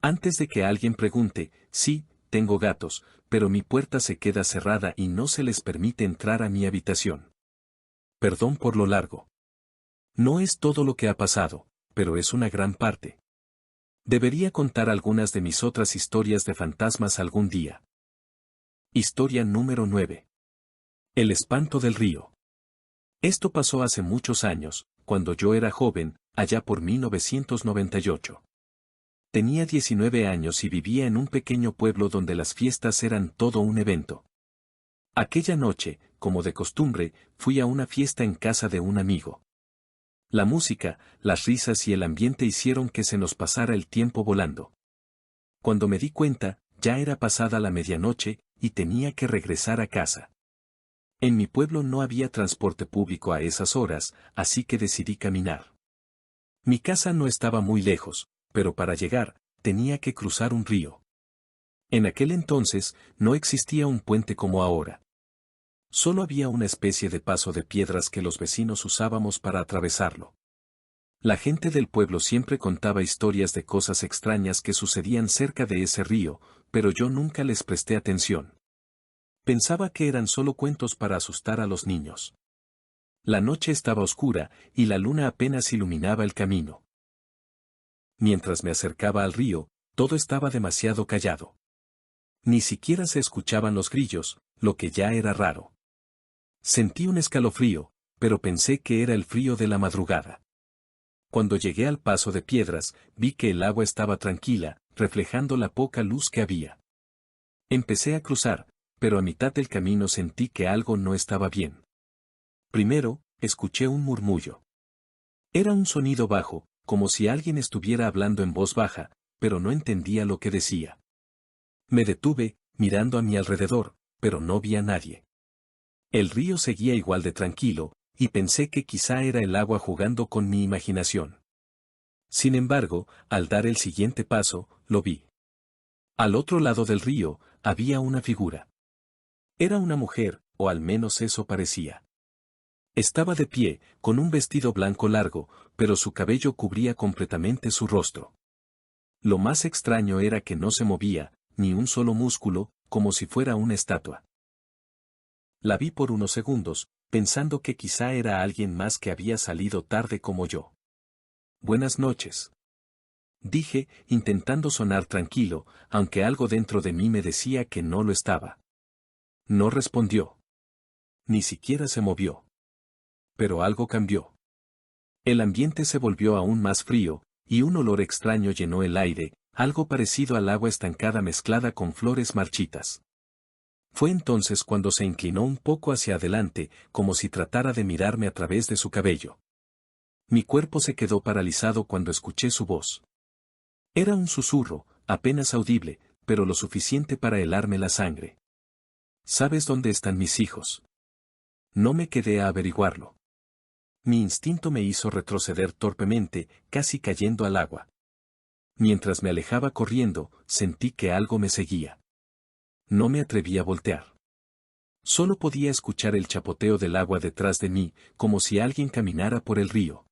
Antes de que alguien pregunte, sí, tengo gatos, pero mi puerta se queda cerrada y no se les permite entrar a mi habitación. Perdón por lo largo. No es todo lo que ha pasado, pero es una gran parte. Debería contar algunas de mis otras historias de fantasmas algún día. Historia número 9. El espanto del río. Esto pasó hace muchos años, cuando yo era joven, allá por 1998. Tenía 19 años y vivía en un pequeño pueblo donde las fiestas eran todo un evento. Aquella noche, como de costumbre, fui a una fiesta en casa de un amigo. La música, las risas y el ambiente hicieron que se nos pasara el tiempo volando. Cuando me di cuenta, ya era pasada la medianoche, y tenía que regresar a casa. En mi pueblo no había transporte público a esas horas, así que decidí caminar. Mi casa no estaba muy lejos, pero para llegar, tenía que cruzar un río. En aquel entonces, no existía un puente como ahora. Solo había una especie de paso de piedras que los vecinos usábamos para atravesarlo. La gente del pueblo siempre contaba historias de cosas extrañas que sucedían cerca de ese río, pero yo nunca les presté atención. Pensaba que eran solo cuentos para asustar a los niños. La noche estaba oscura, y la luna apenas iluminaba el camino. Mientras me acercaba al río, todo estaba demasiado callado. Ni siquiera se escuchaban los grillos, lo que ya era raro. Sentí un escalofrío, pero pensé que era el frío de la madrugada. Cuando llegué al paso de piedras, vi que el agua estaba tranquila, reflejando la poca luz que había. Empecé a cruzar, pero a mitad del camino sentí que algo no estaba bien. Primero, escuché un murmullo. Era un sonido bajo, como si alguien estuviera hablando en voz baja, pero no entendía lo que decía. Me detuve, mirando a mi alrededor, pero no vi a nadie. El río seguía igual de tranquilo, y pensé que quizá era el agua jugando con mi imaginación. Sin embargo, al dar el siguiente paso, lo vi. Al otro lado del río, había una figura. Era una mujer, o al menos eso parecía. Estaba de pie, con un vestido blanco largo, pero su cabello cubría completamente su rostro. Lo más extraño era que no se movía, ni un solo músculo, como si fuera una estatua. La vi por unos segundos, pensando que quizá era alguien más que había salido tarde como yo. Buenas noches. Dije, intentando sonar tranquilo, aunque algo dentro de mí me decía que no lo estaba. No respondió. Ni siquiera se movió. Pero algo cambió. El ambiente se volvió aún más frío, y un olor extraño llenó el aire, algo parecido al agua estancada mezclada con flores marchitas. Fue entonces cuando se inclinó un poco hacia adelante, como si tratara de mirarme a través de su cabello. Mi cuerpo se quedó paralizado cuando escuché su voz. Era un susurro, apenas audible, pero lo suficiente para helarme la sangre. ¿Sabes dónde están mis hijos? No me quedé a averiguarlo. Mi instinto me hizo retroceder torpemente, casi cayendo al agua. Mientras me alejaba corriendo, sentí que algo me seguía. No me atreví a voltear. Solo podía escuchar el chapoteo del agua detrás de mí, como si alguien caminara por el río.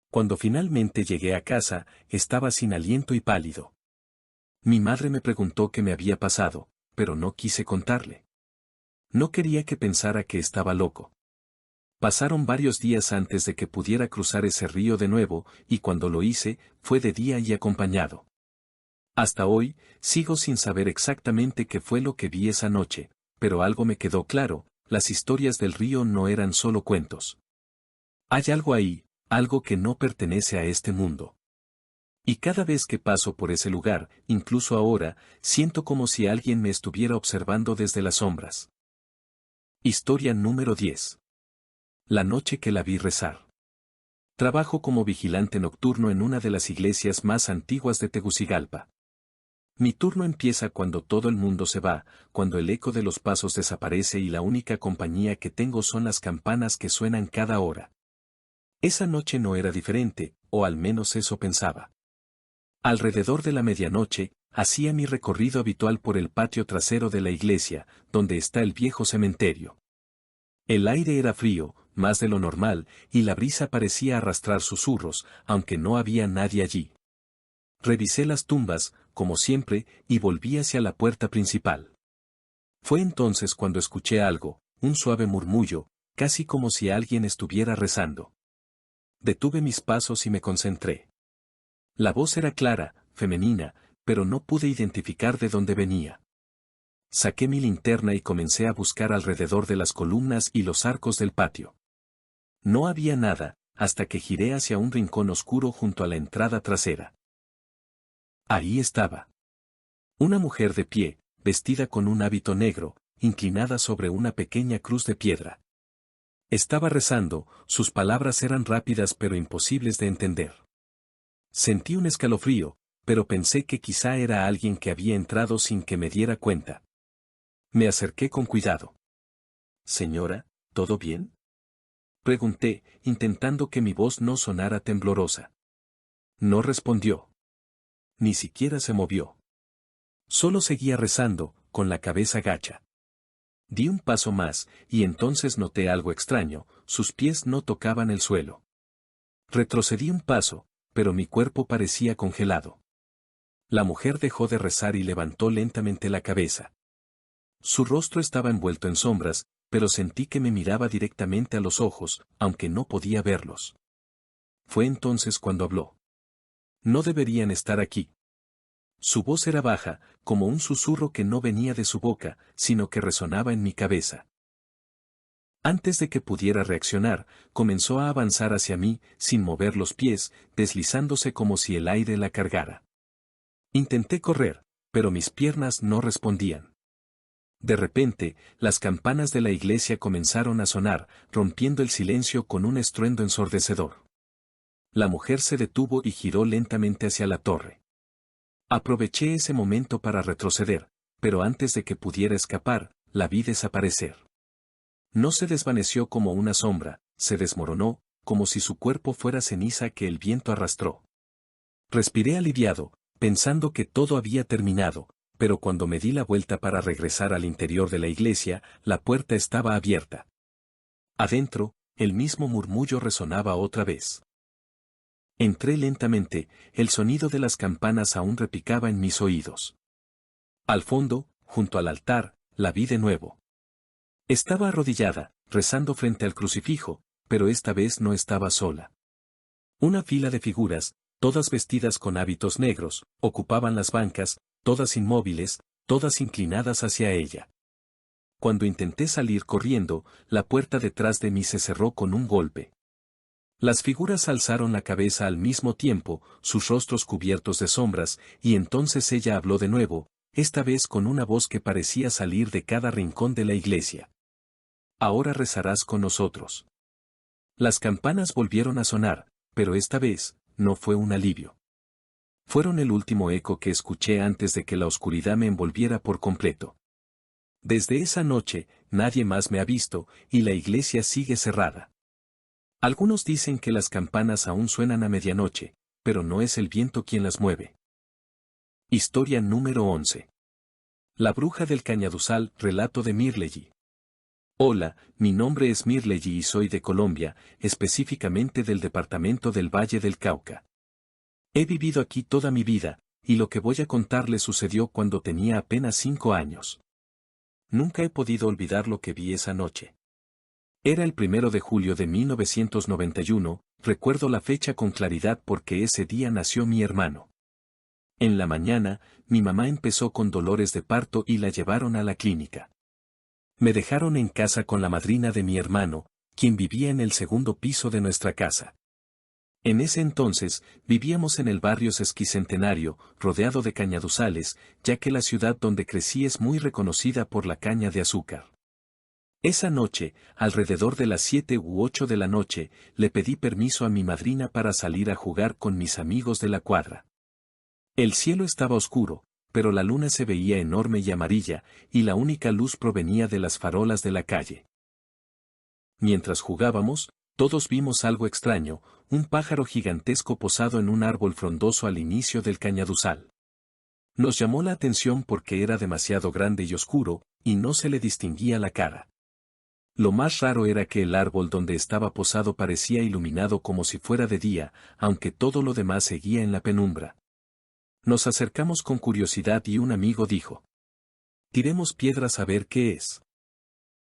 Cuando finalmente llegué a casa, estaba sin aliento y pálido. Mi madre me preguntó qué me había pasado, pero no quise contarle. No quería que pensara que estaba loco. Pasaron varios días antes de que pudiera cruzar ese río de nuevo, y cuando lo hice, fue de día y acompañado. Hasta hoy, sigo sin saber exactamente qué fue lo que vi esa noche, pero algo me quedó claro, las historias del río no eran solo cuentos. Hay algo ahí, algo que no pertenece a este mundo. Y cada vez que paso por ese lugar, incluso ahora, siento como si alguien me estuviera observando desde las sombras. Historia número 10. La noche que la vi rezar. Trabajo como vigilante nocturno en una de las iglesias más antiguas de Tegucigalpa. Mi turno empieza cuando todo el mundo se va, cuando el eco de los pasos desaparece y la única compañía que tengo son las campanas que suenan cada hora. Esa noche no era diferente, o al menos eso pensaba. Alrededor de la medianoche, hacía mi recorrido habitual por el patio trasero de la iglesia, donde está el viejo cementerio. El aire era frío, más de lo normal, y la brisa parecía arrastrar susurros, aunque no había nadie allí. Revisé las tumbas, como siempre, y volví hacia la puerta principal. Fue entonces cuando escuché algo, un suave murmullo, casi como si alguien estuviera rezando. Detuve mis pasos y me concentré. La voz era clara, femenina, pero no pude identificar de dónde venía. Saqué mi linterna y comencé a buscar alrededor de las columnas y los arcos del patio. No había nada, hasta que giré hacia un rincón oscuro junto a la entrada trasera. Ahí estaba. Una mujer de pie, vestida con un hábito negro, inclinada sobre una pequeña cruz de piedra. Estaba rezando, sus palabras eran rápidas pero imposibles de entender. Sentí un escalofrío, pero pensé que quizá era alguien que había entrado sin que me diera cuenta. Me acerqué con cuidado. Señora, ¿todo bien? Pregunté, intentando que mi voz no sonara temblorosa. No respondió. Ni siquiera se movió. Solo seguía rezando, con la cabeza gacha. Di un paso más, y entonces noté algo extraño, sus pies no tocaban el suelo. Retrocedí un paso, pero mi cuerpo parecía congelado. La mujer dejó de rezar y levantó lentamente la cabeza. Su rostro estaba envuelto en sombras, pero sentí que me miraba directamente a los ojos, aunque no podía verlos. Fue entonces cuando habló. No deberían estar aquí. Su voz era baja, como un susurro que no venía de su boca, sino que resonaba en mi cabeza. Antes de que pudiera reaccionar, comenzó a avanzar hacia mí, sin mover los pies, deslizándose como si el aire la cargara. Intenté correr, pero mis piernas no respondían. De repente, las campanas de la iglesia comenzaron a sonar, rompiendo el silencio con un estruendo ensordecedor. La mujer se detuvo y giró lentamente hacia la torre. Aproveché ese momento para retroceder, pero antes de que pudiera escapar, la vi desaparecer. No se desvaneció como una sombra, se desmoronó, como si su cuerpo fuera ceniza que el viento arrastró. Respiré aliviado, pensando que todo había terminado, pero cuando me di la vuelta para regresar al interior de la iglesia, la puerta estaba abierta. Adentro, el mismo murmullo resonaba otra vez. Entré lentamente, el sonido de las campanas aún repicaba en mis oídos. Al fondo, junto al altar, la vi de nuevo. Estaba arrodillada, rezando frente al crucifijo, pero esta vez no estaba sola. Una fila de figuras, todas vestidas con hábitos negros, ocupaban las bancas, todas inmóviles, todas inclinadas hacia ella. Cuando intenté salir corriendo, la puerta detrás de mí se cerró con un golpe. Las figuras alzaron la cabeza al mismo tiempo, sus rostros cubiertos de sombras, y entonces ella habló de nuevo, esta vez con una voz que parecía salir de cada rincón de la iglesia. Ahora rezarás con nosotros. Las campanas volvieron a sonar, pero esta vez, no fue un alivio. Fueron el último eco que escuché antes de que la oscuridad me envolviera por completo. Desde esa noche, nadie más me ha visto, y la iglesia sigue cerrada. Algunos dicen que las campanas aún suenan a medianoche, pero no es el viento quien las mueve. Historia número 11. La bruja del Cañaduzal, relato de Mirley. Hola, mi nombre es Mirley y soy de Colombia, específicamente del departamento del Valle del Cauca. He vivido aquí toda mi vida, y lo que voy a contarles sucedió cuando tenía apenas 5 años. Nunca he podido olvidar lo que vi esa noche. Era el 1 de julio de 1991, recuerdo la fecha con claridad porque ese día nació mi hermano. En la mañana, mi mamá empezó con dolores de parto y la llevaron a la clínica. Me dejaron en casa con la madrina de mi hermano, quien vivía en el segundo piso de nuestra casa. En ese entonces, vivíamos en el barrio Sesquicentenario, rodeado de cañaduzales, ya que la ciudad donde crecí es muy reconocida por la caña de azúcar. Esa noche, alrededor de las 7 u 8 de la noche, le pedí permiso a mi madrina para salir a jugar con mis amigos de la cuadra. El cielo estaba oscuro, pero la luna se veía enorme y amarilla, y la única luz provenía de las farolas de la calle. Mientras jugábamos, todos vimos algo extraño, un pájaro gigantesco posado en un árbol frondoso al inicio del cañaduzal. Nos llamó la atención porque era demasiado grande y oscuro, y no se le distinguía la cara. Lo más raro era que el árbol donde estaba posado parecía iluminado como si fuera de día, aunque todo lo demás seguía en la penumbra. Nos acercamos con curiosidad y un amigo dijo: «Tiremos piedras a ver qué es».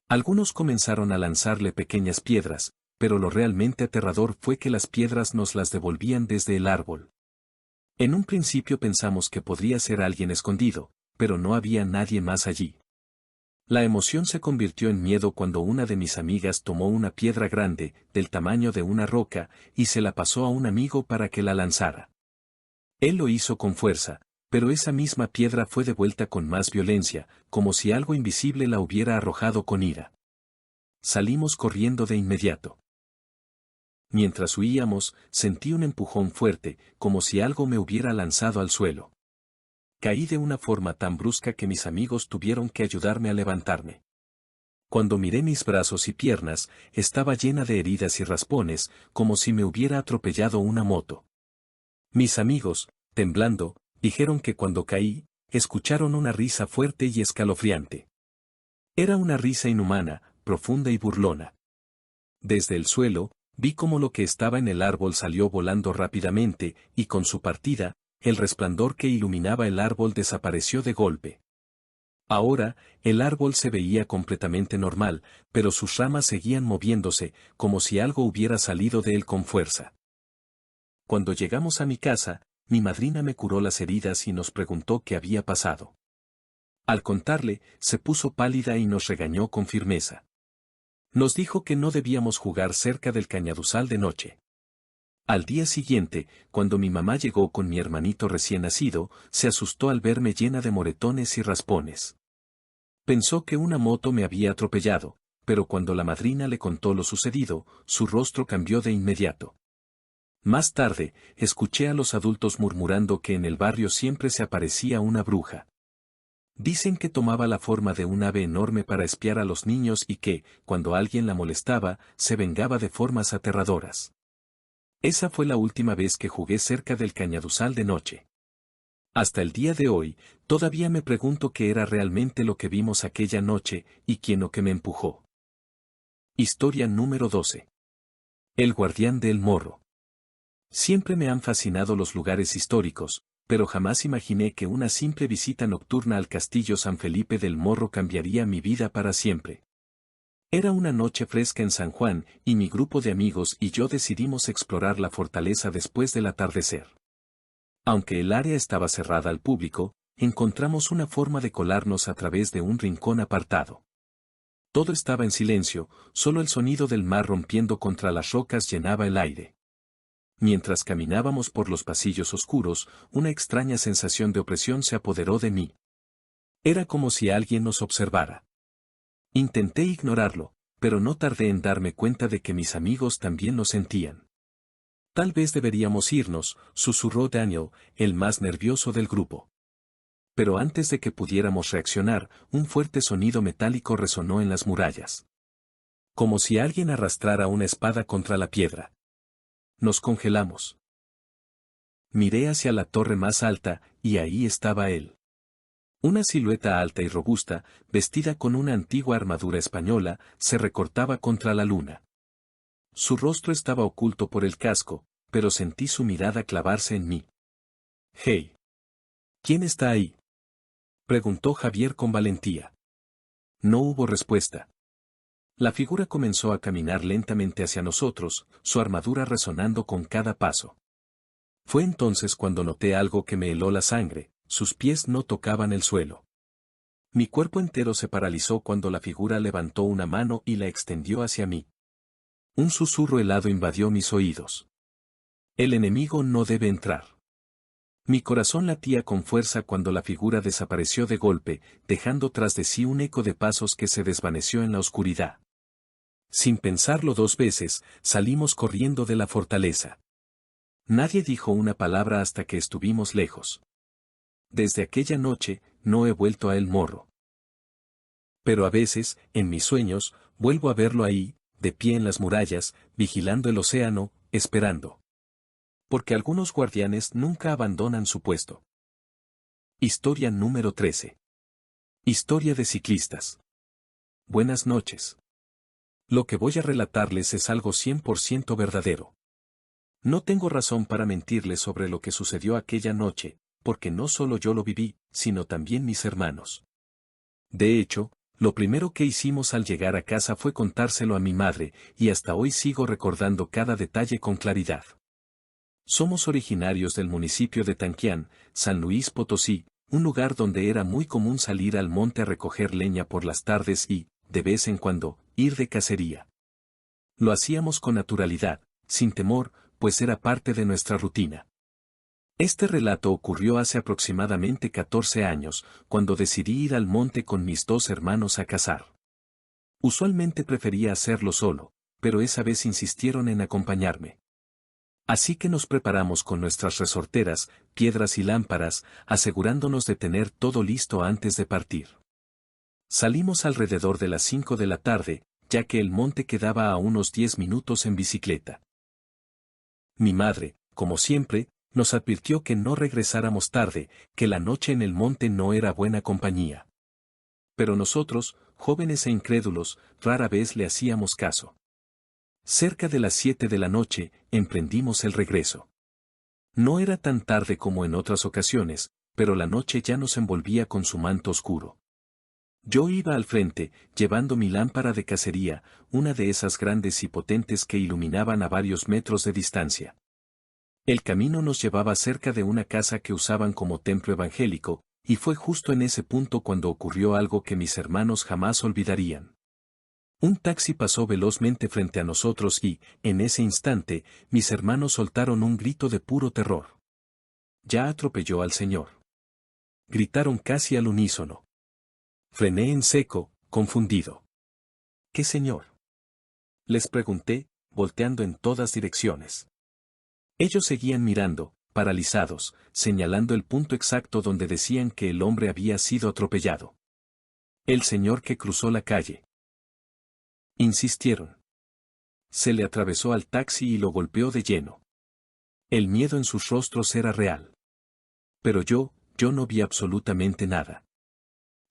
Algunos comenzaron a lanzarle pequeñas piedras, pero lo realmente aterrador fue que las piedras nos las devolvían desde el árbol. En un principio pensamos que podría ser alguien escondido, pero no había nadie más allí. La emoción se convirtió en miedo cuando una de mis amigas tomó una piedra grande, del tamaño de una roca, y se la pasó a un amigo para que la lanzara. Él lo hizo con fuerza, pero esa misma piedra fue devuelta con más violencia, como si algo invisible la hubiera arrojado con ira. Salimos corriendo de inmediato. Mientras huíamos, sentí un empujón fuerte, como si algo me hubiera lanzado al suelo. Caí de una forma tan brusca que mis amigos tuvieron que ayudarme a levantarme. Cuando miré mis brazos y piernas, estaba llena de heridas y raspones, como si me hubiera atropellado una moto. Mis amigos, temblando, dijeron que cuando caí, escucharon una risa fuerte y escalofriante. Era una risa inhumana, profunda y burlona. Desde el suelo, vi cómo lo que estaba en el árbol salió volando rápidamente, y con su partida, el resplandor que iluminaba el árbol desapareció de golpe. Ahora, el árbol se veía completamente normal, pero sus ramas seguían moviéndose, como si algo hubiera salido de él con fuerza. Cuando llegamos a mi casa, mi madrina me curó las heridas y nos preguntó qué había pasado. Al contarle, se puso pálida y nos regañó con firmeza. Nos dijo que no debíamos jugar cerca del cañaduzal de noche. Al día siguiente, cuando mi mamá llegó con mi hermanito recién nacido, se asustó al verme llena de moretones y raspones. Pensó que una moto me había atropellado, pero cuando la madrina le contó lo sucedido, su rostro cambió de inmediato. Más tarde, escuché a los adultos murmurando que en el barrio siempre se aparecía una bruja. Dicen que tomaba la forma de un ave enorme para espiar a los niños y que, cuando alguien la molestaba, se vengaba de formas aterradoras. Esa fue la última vez que jugué cerca del cañaduzal de noche. Hasta el día de hoy, todavía me pregunto qué era realmente lo que vimos aquella noche y quién o que me empujó. Historia número 12. El guardián del morro. Siempre me han fascinado los lugares históricos, pero jamás imaginé que una simple visita nocturna al castillo San Felipe del Morro cambiaría mi vida para siempre. Era una noche fresca en San Juan, y mi grupo de amigos y yo decidimos explorar la fortaleza después del atardecer. Aunque el área estaba cerrada al público, encontramos una forma de colarnos a través de un rincón apartado. Todo estaba en silencio, solo el sonido del mar rompiendo contra las rocas llenaba el aire. Mientras caminábamos por los pasillos oscuros, una extraña sensación de opresión se apoderó de mí. Era como si alguien nos observara. Intenté ignorarlo, pero no tardé en darme cuenta de que mis amigos también lo sentían. Tal vez deberíamos irnos, susurró Daniel, el más nervioso del grupo. Pero antes de que pudiéramos reaccionar, un fuerte sonido metálico resonó en las murallas. Como si alguien arrastrara una espada contra la piedra. Nos congelamos. Miré hacia la torre más alta, y ahí estaba él. Una silueta alta y robusta, vestida con una antigua armadura española, se recortaba contra la luna. Su rostro estaba oculto por el casco, pero sentí su mirada clavarse en mí. «Hey. ¿Quién está ahí?», preguntó Javier con valentía. No hubo respuesta. La figura comenzó a caminar lentamente hacia nosotros, su armadura resonando con cada paso. Fue entonces cuando noté algo que me heló la sangre. Sus pies no tocaban el suelo. Mi cuerpo entero se paralizó cuando la figura levantó una mano y la extendió hacia mí. Un susurro helado invadió mis oídos. El enemigo no debe entrar. Mi corazón latía con fuerza cuando la figura desapareció de golpe, dejando tras de sí un eco de pasos que se desvaneció en la oscuridad. Sin pensarlo dos veces, salimos corriendo de la fortaleza. Nadie dijo una palabra hasta que estuvimos lejos. Desde aquella noche, no he vuelto a El Morro. Pero a veces, en mis sueños, vuelvo a verlo ahí, de pie en las murallas, vigilando el océano, esperando. Porque algunos guardianes nunca abandonan su puesto. Historia número 13. Historia de ciclistas. Buenas noches. Lo que voy a relatarles es algo 100% verdadero. No tengo razón para mentirles sobre lo que sucedió aquella noche, porque no solo yo lo viví, sino también mis hermanos. De hecho, lo primero que hicimos al llegar a casa fue contárselo a mi madre, y hasta hoy sigo recordando cada detalle con claridad. Somos originarios del municipio de Tanquián, San Luis Potosí, un lugar donde era muy común salir al monte a recoger leña por las tardes y, de vez en cuando, ir de cacería. Lo hacíamos con naturalidad, sin temor, pues era parte de nuestra rutina. Este relato ocurrió hace aproximadamente 14 años, cuando decidí ir al monte con mis dos hermanos a cazar. Usualmente prefería hacerlo solo, pero esa vez insistieron en acompañarme. Así que nos preparamos con nuestras resorteras, piedras y lámparas, asegurándonos de tener todo listo antes de partir. Salimos alrededor de las 5 de la tarde, ya que el monte quedaba a unos 10 minutos en bicicleta. Mi madre, como siempre, nos advirtió que no regresáramos tarde, que la noche en el monte no era buena compañía. Pero nosotros, jóvenes e incrédulos, rara vez le hacíamos caso. Cerca de las 7 de la noche, emprendimos el regreso. No era tan tarde como en otras ocasiones, pero la noche ya nos envolvía con su manto oscuro. Yo iba al frente, llevando mi lámpara de cacería, una de esas grandes y potentes que iluminaban a varios metros de distancia. El camino nos llevaba cerca de una casa que usaban como templo evangélico, y fue justo en ese punto cuando ocurrió algo que mis hermanos jamás olvidarían. Un taxi pasó velozmente frente a nosotros y, en ese instante, mis hermanos soltaron un grito de puro terror. Ya atropelló al señor. Gritaron casi al unísono. Frené en seco, confundido. ¿Qué señor? Les pregunté, volteando en todas direcciones. Ellos seguían mirando, paralizados, señalando el punto exacto donde decían que el hombre había sido atropellado. El señor que cruzó la calle. Insistieron. Se le atravesó al taxi y lo golpeó de lleno. El miedo en sus rostros era real. Pero yo no vi absolutamente nada.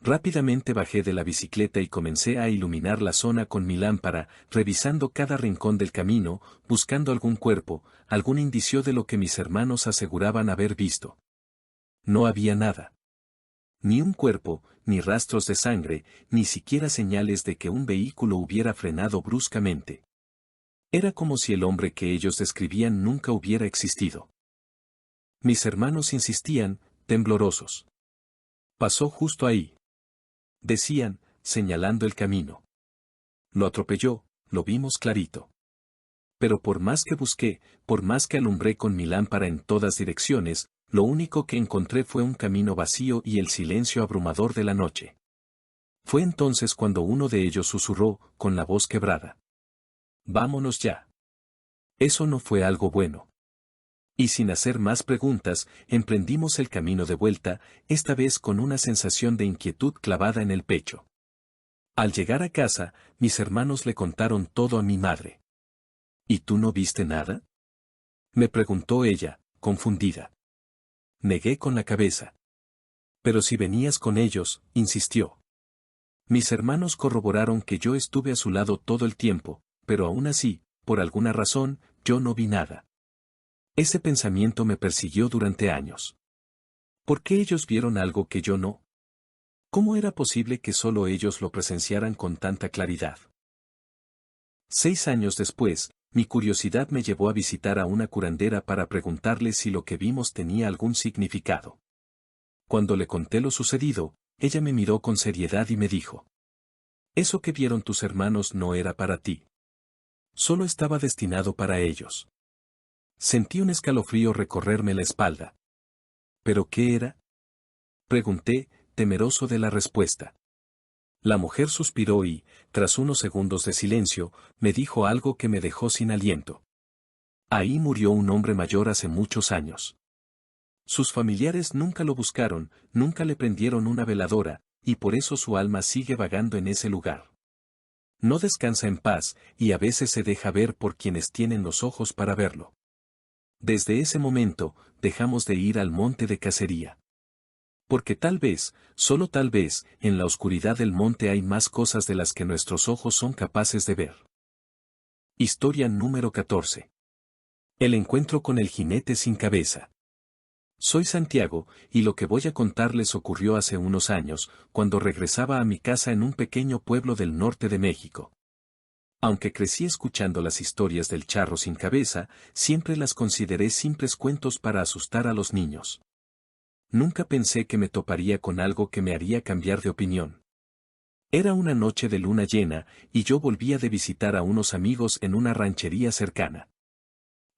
Rápidamente bajé de la bicicleta y comencé a iluminar la zona con mi lámpara, revisando cada rincón del camino, buscando algún cuerpo, algún indicio de lo que mis hermanos aseguraban haber visto. No había nada. Ni un cuerpo, ni rastros de sangre, ni siquiera señales de que un vehículo hubiera frenado bruscamente. Era como si el hombre que ellos describían nunca hubiera existido. Mis hermanos insistían, temblorosos. Pasó justo ahí. Decían, señalando el camino. Lo atropelló, lo vimos clarito. Pero por más que busqué, por más que alumbré con mi lámpara en todas direcciones, lo único que encontré fue un camino vacío y el silencio abrumador de la noche. Fue entonces cuando uno de ellos susurró, con la voz quebrada. Vámonos ya. Eso no fue algo bueno. Y sin hacer más preguntas, emprendimos el camino de vuelta, esta vez con una sensación de inquietud clavada en el pecho. Al llegar a casa, mis hermanos le contaron todo a mi madre. ¿Y tú no viste nada? Me preguntó ella, confundida. Negué con la cabeza. Pero si venías con ellos, insistió. Mis hermanos corroboraron que yo estuve a su lado todo el tiempo, pero aún así, por alguna razón, yo no vi nada. Ese pensamiento me persiguió durante años. ¿Por qué ellos vieron algo que yo no? ¿Cómo era posible que solo ellos lo presenciaran con tanta claridad? 6 años después, mi curiosidad me llevó a visitar a una curandera para preguntarle si lo que vimos tenía algún significado. Cuando le conté lo sucedido, ella me miró con seriedad y me dijo: Eso que vieron tus hermanos no era para ti. Solo estaba destinado para ellos. Sentí un escalofrío recorrerme la espalda. ¿Pero qué era? Pregunté, temeroso de la respuesta. La mujer suspiró y, tras unos segundos de silencio, me dijo algo que me dejó sin aliento. Ahí murió un hombre mayor hace muchos años. Sus familiares nunca lo buscaron, nunca le prendieron una veladora, y por eso su alma sigue vagando en ese lugar. No descansa en paz, y a veces se deja ver por quienes tienen los ojos para verlo. Desde ese momento, dejamos de ir al monte de cacería. Porque tal vez, solo tal vez, en la oscuridad del monte hay más cosas de las que nuestros ojos son capaces de ver. Historia número 14. El encuentro con el jinete sin cabeza. Soy Santiago, y lo que voy a contarles ocurrió hace unos años, cuando regresaba a mi casa en un pequeño pueblo del norte de México. Aunque crecí escuchando las historias del charro sin cabeza, siempre las consideré simples cuentos para asustar a los niños. Nunca pensé que me toparía con algo que me haría cambiar de opinión. Era una noche de luna llena, y yo volvía de visitar a unos amigos en una ranchería cercana.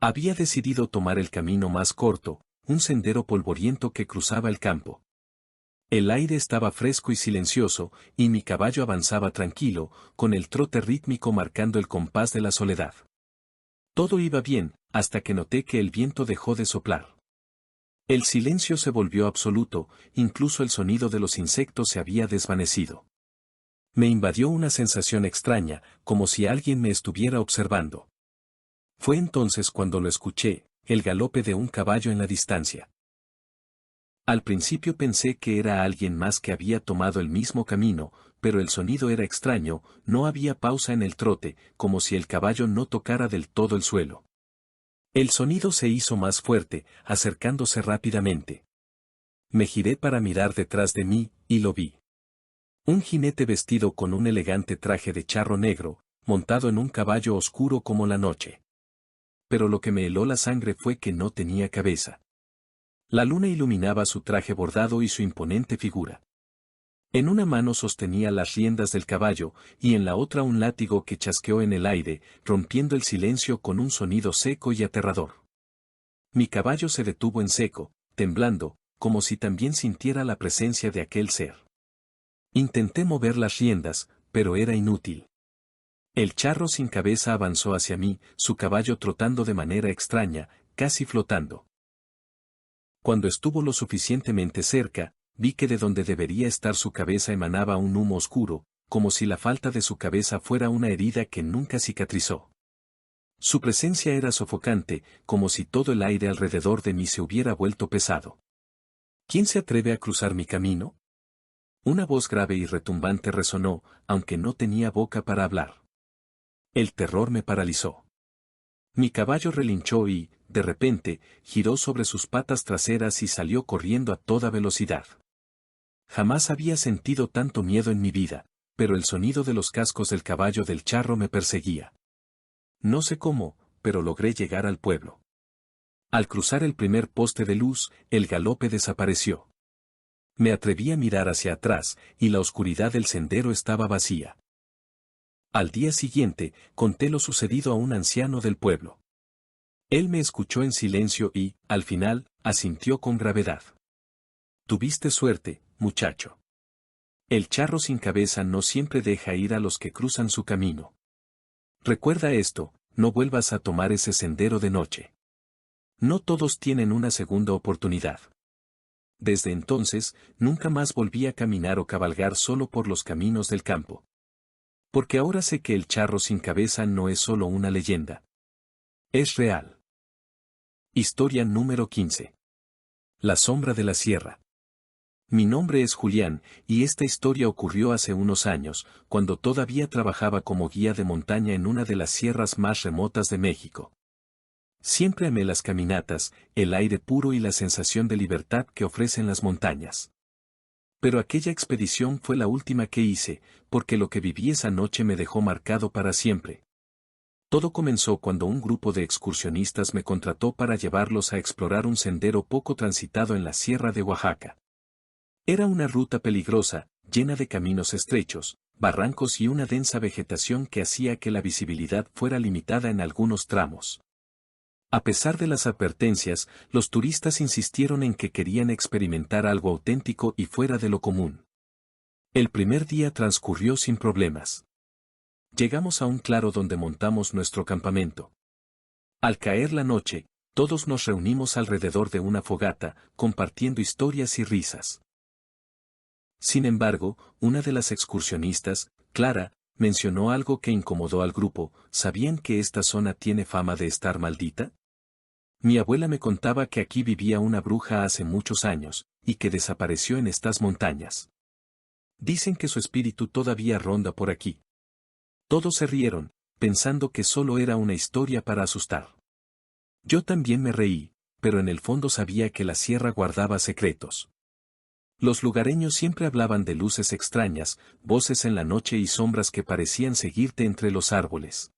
Había decidido tomar el camino más corto, un sendero polvoriento que cruzaba el campo. El aire estaba fresco y silencioso, y mi caballo avanzaba tranquilo, con el trote rítmico marcando el compás de la soledad. Todo iba bien, hasta que noté que el viento dejó de soplar. El silencio se volvió absoluto, incluso el sonido de los insectos se había desvanecido. Me invadió una sensación extraña, como si alguien me estuviera observando. Fue entonces cuando lo escuché, el galope de un caballo en la distancia. Al principio pensé que era alguien más que había tomado el mismo camino, pero el sonido era extraño, no había pausa en el trote, como si el caballo no tocara del todo el suelo. El sonido se hizo más fuerte, acercándose rápidamente. Me giré para mirar detrás de mí, y lo vi. Un jinete vestido con un elegante traje de charro negro, montado en un caballo oscuro como la noche. Pero lo que me heló la sangre fue que no tenía cabeza. La luna iluminaba su traje bordado y su imponente figura. En una mano sostenía las riendas del caballo, y en la otra un látigo que chasqueó en el aire, rompiendo el silencio con un sonido seco y aterrador. Mi caballo se detuvo en seco, temblando, como si también sintiera la presencia de aquel ser. Intenté mover las riendas, pero era inútil. El charro sin cabeza avanzó hacia mí, su caballo trotando de manera extraña, casi flotando. Cuando estuvo lo suficientemente cerca, vi que de donde debería estar su cabeza emanaba un humo oscuro, como si la falta de su cabeza fuera una herida que nunca cicatrizó. Su presencia era sofocante, como si todo el aire alrededor de mí se hubiera vuelto pesado. ¿Quién se atreve a cruzar mi camino? Una voz grave y retumbante resonó, aunque no tenía boca para hablar. El terror me paralizó. Mi caballo relinchó y, de repente, giró sobre sus patas traseras y salió corriendo a toda velocidad. Jamás había sentido tanto miedo en mi vida, pero el sonido de los cascos del caballo del charro me perseguía. No sé cómo, pero logré llegar al pueblo. Al cruzar el primer poste de luz, el galope desapareció. Me atreví a mirar hacia atrás, y la oscuridad del sendero estaba vacía. Al día siguiente, conté lo sucedido a un anciano del pueblo. Él me escuchó en silencio y, al final, asintió con gravedad. Tuviste suerte, muchacho. El charro sin cabeza no siempre deja ir a los que cruzan su camino. Recuerda esto, no vuelvas a tomar ese sendero de noche. No todos tienen una segunda oportunidad. Desde entonces, nunca más volví a caminar o cabalgar solo por los caminos del campo. Porque ahora sé que el charro sin cabeza no es solo una leyenda. Es real. Historia número 15. La sombra de la sierra. Mi nombre es Julián, y esta historia ocurrió hace unos años, cuando todavía trabajaba como guía de montaña en una de las sierras más remotas de México. Siempre amé las caminatas, el aire puro y la sensación de libertad que ofrecen las montañas. Pero aquella expedición fue la última que hice, porque lo que viví esa noche me dejó marcado para siempre. Todo comenzó cuando un grupo de excursionistas me contrató para llevarlos a explorar un sendero poco transitado en la sierra de Oaxaca. Era una ruta peligrosa, llena de caminos estrechos, barrancos y una densa vegetación que hacía que la visibilidad fuera limitada en algunos tramos. A pesar de las advertencias, los turistas insistieron en que querían experimentar algo auténtico y fuera de lo común. El primer día transcurrió sin problemas. Llegamos a un claro donde montamos nuestro campamento. Al caer la noche, todos nos reunimos alrededor de una fogata, compartiendo historias y risas. Sin embargo, una de las excursionistas, Clara, mencionó algo que incomodó al grupo. ¿Sabían que esta zona tiene fama de estar maldita? Mi abuela me contaba que aquí vivía una bruja hace muchos años, y que desapareció en estas montañas. Dicen que su espíritu todavía ronda por aquí. Todos se rieron, pensando que solo era una historia para asustar. Yo también me reí, pero en el fondo sabía que la sierra guardaba secretos. Los lugareños siempre hablaban de luces extrañas, voces en la noche y sombras que parecían seguirte entre los árboles.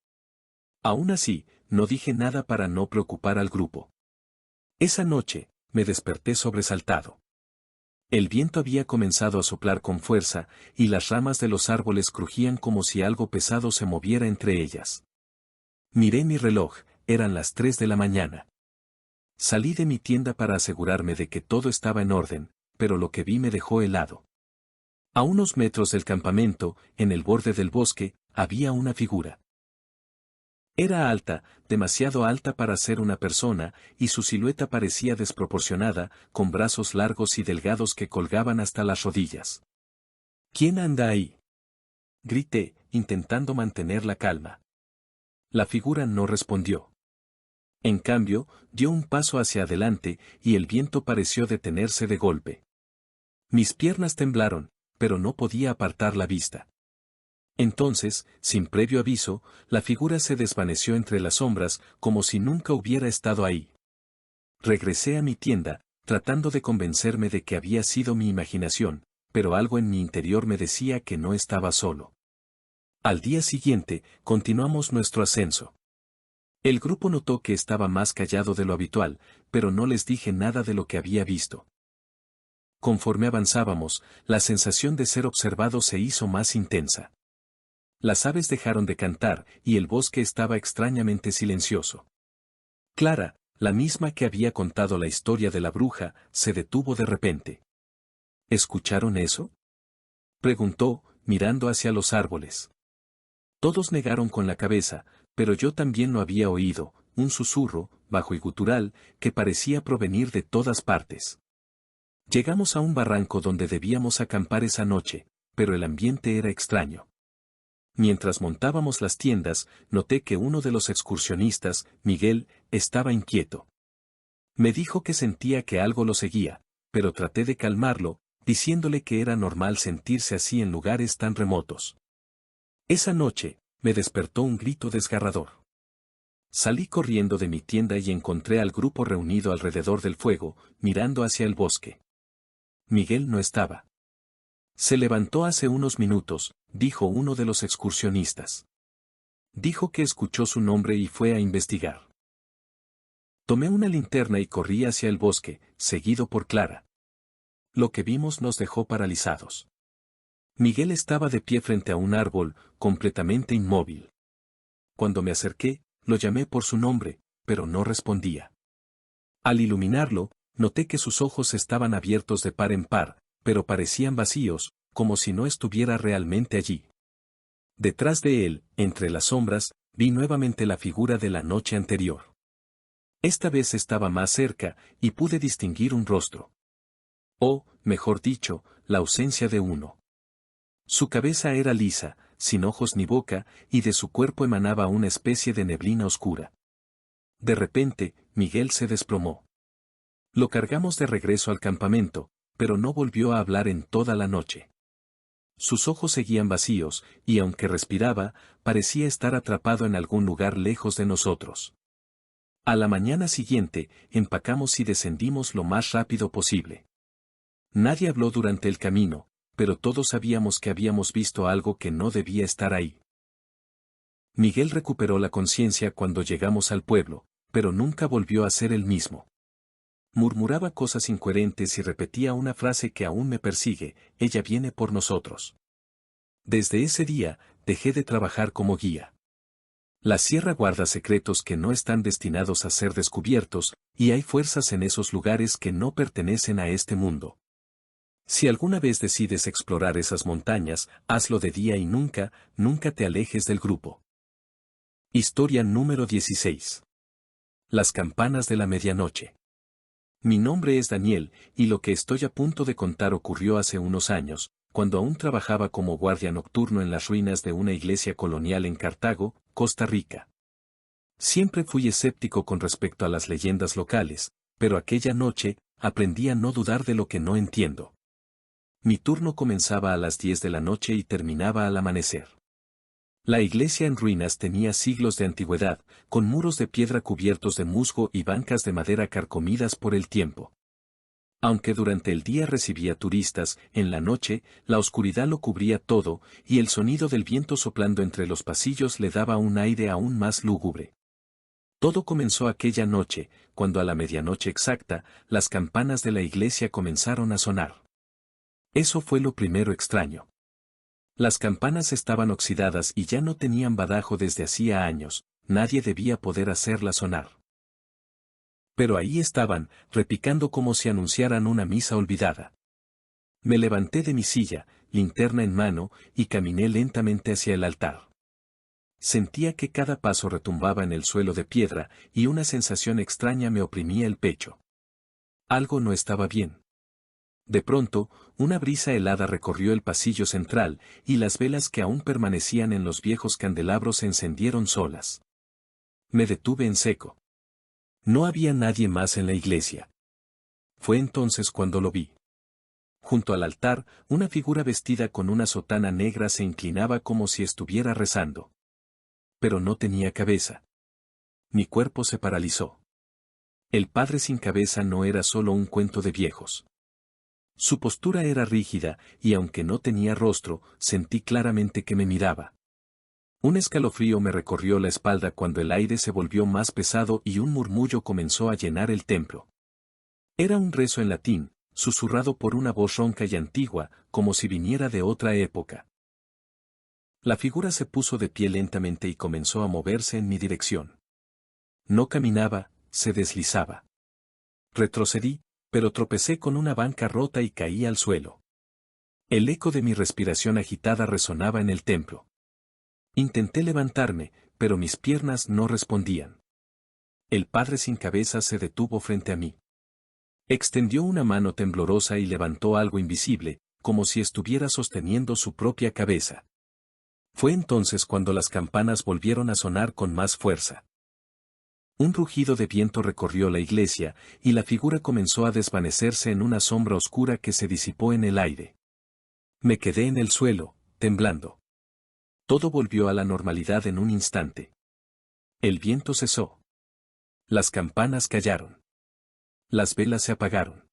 Aún así, no dije nada para no preocupar al grupo. Esa noche, me desperté sobresaltado. El viento había comenzado a soplar con fuerza, y las ramas de los árboles crujían como si algo pesado se moviera entre ellas. Miré mi reloj, eran las 3 de la mañana. Salí de mi tienda para asegurarme de que todo estaba en orden, pero lo que vi me dejó helado. A unos metros del campamento, en el borde del bosque, había una figura. Era alta, demasiado alta para ser una persona, y su silueta parecía desproporcionada, con brazos largos y delgados que colgaban hasta las rodillas. ¿Quién anda ahí?, grité, intentando mantener la calma. La figura no respondió. En cambio, dio un paso hacia adelante, y el viento pareció detenerse de golpe. Mis piernas temblaron, pero no podía apartar la vista. Entonces, sin previo aviso, la figura se desvaneció entre las sombras, como si nunca hubiera estado ahí. Regresé a mi tienda, tratando de convencerme de que había sido mi imaginación, pero algo en mi interior me decía que no estaba solo. Al día siguiente, continuamos nuestro ascenso. El grupo notó que estaba más callado de lo habitual, pero no les dije nada de lo que había visto. Conforme avanzábamos, la sensación de ser observado se hizo más intensa. Las aves dejaron de cantar, y el bosque estaba extrañamente silencioso. Clara, la misma que había contado la historia de la bruja, se detuvo de repente. ¿Escucharon eso?, preguntó, mirando hacia los árboles. Todos negaron con la cabeza, pero yo también lo había oído, un susurro, bajo y gutural, que parecía provenir de todas partes. Llegamos a un barranco donde debíamos acampar esa noche, pero el ambiente era extraño. Mientras montábamos las tiendas, noté que uno de los excursionistas, Miguel, estaba inquieto. Me dijo que sentía que algo lo seguía, pero traté de calmarlo, diciéndole que era normal sentirse así en lugares tan remotos. Esa noche, me despertó un grito desgarrador. Salí corriendo de mi tienda y encontré al grupo reunido alrededor del fuego, mirando hacia el bosque. Miguel no estaba. Se levantó hace unos minutos, dijo uno de los excursionistas. Dijo que escuchó su nombre y fue a investigar. Tomé una linterna y corrí hacia el bosque, seguido por Clara. Lo que vimos nos dejó paralizados. Miguel estaba de pie frente a un árbol, completamente inmóvil. Cuando me acerqué, lo llamé por su nombre, pero no respondía. Al iluminarlo, noté que sus ojos estaban abiertos de par en par, pero parecían vacíos, como si no estuviera realmente allí. Detrás de él, entre las sombras, vi nuevamente la figura de la noche anterior. Esta vez estaba más cerca, y pude distinguir un rostro. O, mejor dicho, la ausencia de uno. Su cabeza era lisa, sin ojos ni boca, y de su cuerpo emanaba una especie de neblina oscura. De repente, Miguel se desplomó. Lo cargamos de regreso al campamento, pero no volvió a hablar en toda la noche. Sus ojos seguían vacíos, y aunque respiraba, parecía estar atrapado en algún lugar lejos de nosotros. A la mañana siguiente, empacamos y descendimos lo más rápido posible. Nadie habló durante el camino, pero todos sabíamos que habíamos visto algo que no debía estar ahí. Miguel recuperó la conciencia cuando llegamos al pueblo, pero nunca volvió a ser el mismo. Murmuraba cosas incoherentes y repetía una frase que aún me persigue: ella viene por nosotros. Desde ese día, dejé de trabajar como guía. La sierra guarda secretos que no están destinados a ser descubiertos, y hay fuerzas en esos lugares que no pertenecen a este mundo. Si alguna vez decides explorar esas montañas, hazlo de día y nunca, nunca te alejes del grupo. Historia número 16. Las campanas de la medianoche. Mi nombre es Daniel, y lo que estoy a punto de contar ocurrió hace unos años, cuando aún trabajaba como guardia nocturno en las ruinas de una iglesia colonial en Cartago, Costa Rica. Siempre fui escéptico con respecto a las leyendas locales, pero aquella noche, aprendí a no dudar de lo que no entiendo. Mi turno comenzaba a las 10 de la noche y terminaba al amanecer. La iglesia en ruinas tenía siglos de antigüedad, con muros de piedra cubiertos de musgo y bancas de madera carcomidas por el tiempo. Aunque durante el día recibía turistas, en la noche, la oscuridad lo cubría todo, y el sonido del viento soplando entre los pasillos le daba un aire aún más lúgubre. Todo comenzó aquella noche, cuando a la medianoche exacta, las campanas de la iglesia comenzaron a sonar. Eso fue lo primero extraño. Las campanas estaban oxidadas y ya no tenían badajo desde hacía años, nadie debía poder hacerlas sonar. Pero ahí estaban, repicando como si anunciaran una misa olvidada. Me levanté de mi silla, linterna en mano, y caminé lentamente hacia el altar. Sentía que cada paso retumbaba en el suelo de piedra, y una sensación extraña me oprimía el pecho. Algo no estaba bien. De pronto, una brisa helada recorrió el pasillo central, y las velas que aún permanecían en los viejos candelabros se encendieron solas. Me detuve en seco. No había nadie más en la iglesia. Fue entonces cuando lo vi. Junto al altar, una figura vestida con una sotana negra se inclinaba como si estuviera rezando. Pero no tenía cabeza. Mi cuerpo se paralizó. El padre sin cabeza no era solo un cuento de viejos. Su postura era rígida, y aunque no tenía rostro, sentí claramente que me miraba. Un escalofrío me recorrió la espalda cuando el aire se volvió más pesado y un murmullo comenzó a llenar el templo. Era un rezo en latín, susurrado por una voz ronca y antigua, como si viniera de otra época. La figura se puso de pie lentamente y comenzó a moverse en mi dirección. No caminaba, se deslizaba. Retrocedí, pero tropecé con una banca rota y caí al suelo. El eco de mi respiración agitada resonaba en el templo. Intenté levantarme, pero mis piernas no respondían. El padre sin cabeza se detuvo frente a mí. Extendió una mano temblorosa y levantó algo invisible, como si estuviera sosteniendo su propia cabeza. Fue entonces cuando las campanas volvieron a sonar con más fuerza. Un rugido de viento recorrió la iglesia, y la figura comenzó a desvanecerse en una sombra oscura que se disipó en el aire. Me quedé en el suelo, temblando. Todo volvió a la normalidad en un instante. El viento cesó. Las campanas callaron. Las velas se apagaron.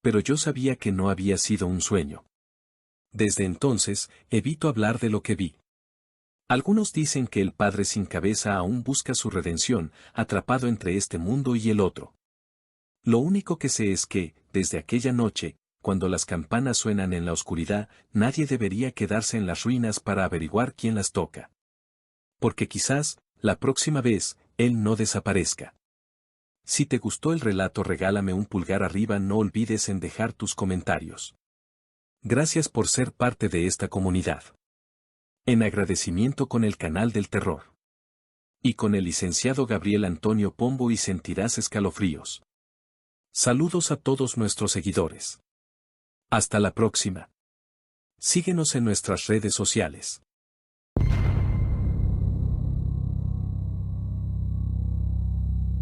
Pero yo sabía que no había sido un sueño. Desde entonces, evito hablar de lo que vi. Algunos dicen que el padre sin cabeza aún busca su redención, atrapado entre este mundo y el otro. Lo único que sé es que, desde aquella noche, cuando las campanas suenan en la oscuridad, nadie debería quedarse en las ruinas para averiguar quién las toca. Porque quizás, la próxima vez, él no desaparezca. Si te gustó el relato, regálame un pulgar arriba, no olvides en dejar tus comentarios. Gracias por ser parte de esta comunidad. En agradecimiento con el canal del terror. Y con el licenciado Gabriel Antonio Pombo y sentirás escalofríos. Saludos a todos nuestros seguidores. Hasta la próxima. Síguenos en nuestras redes sociales.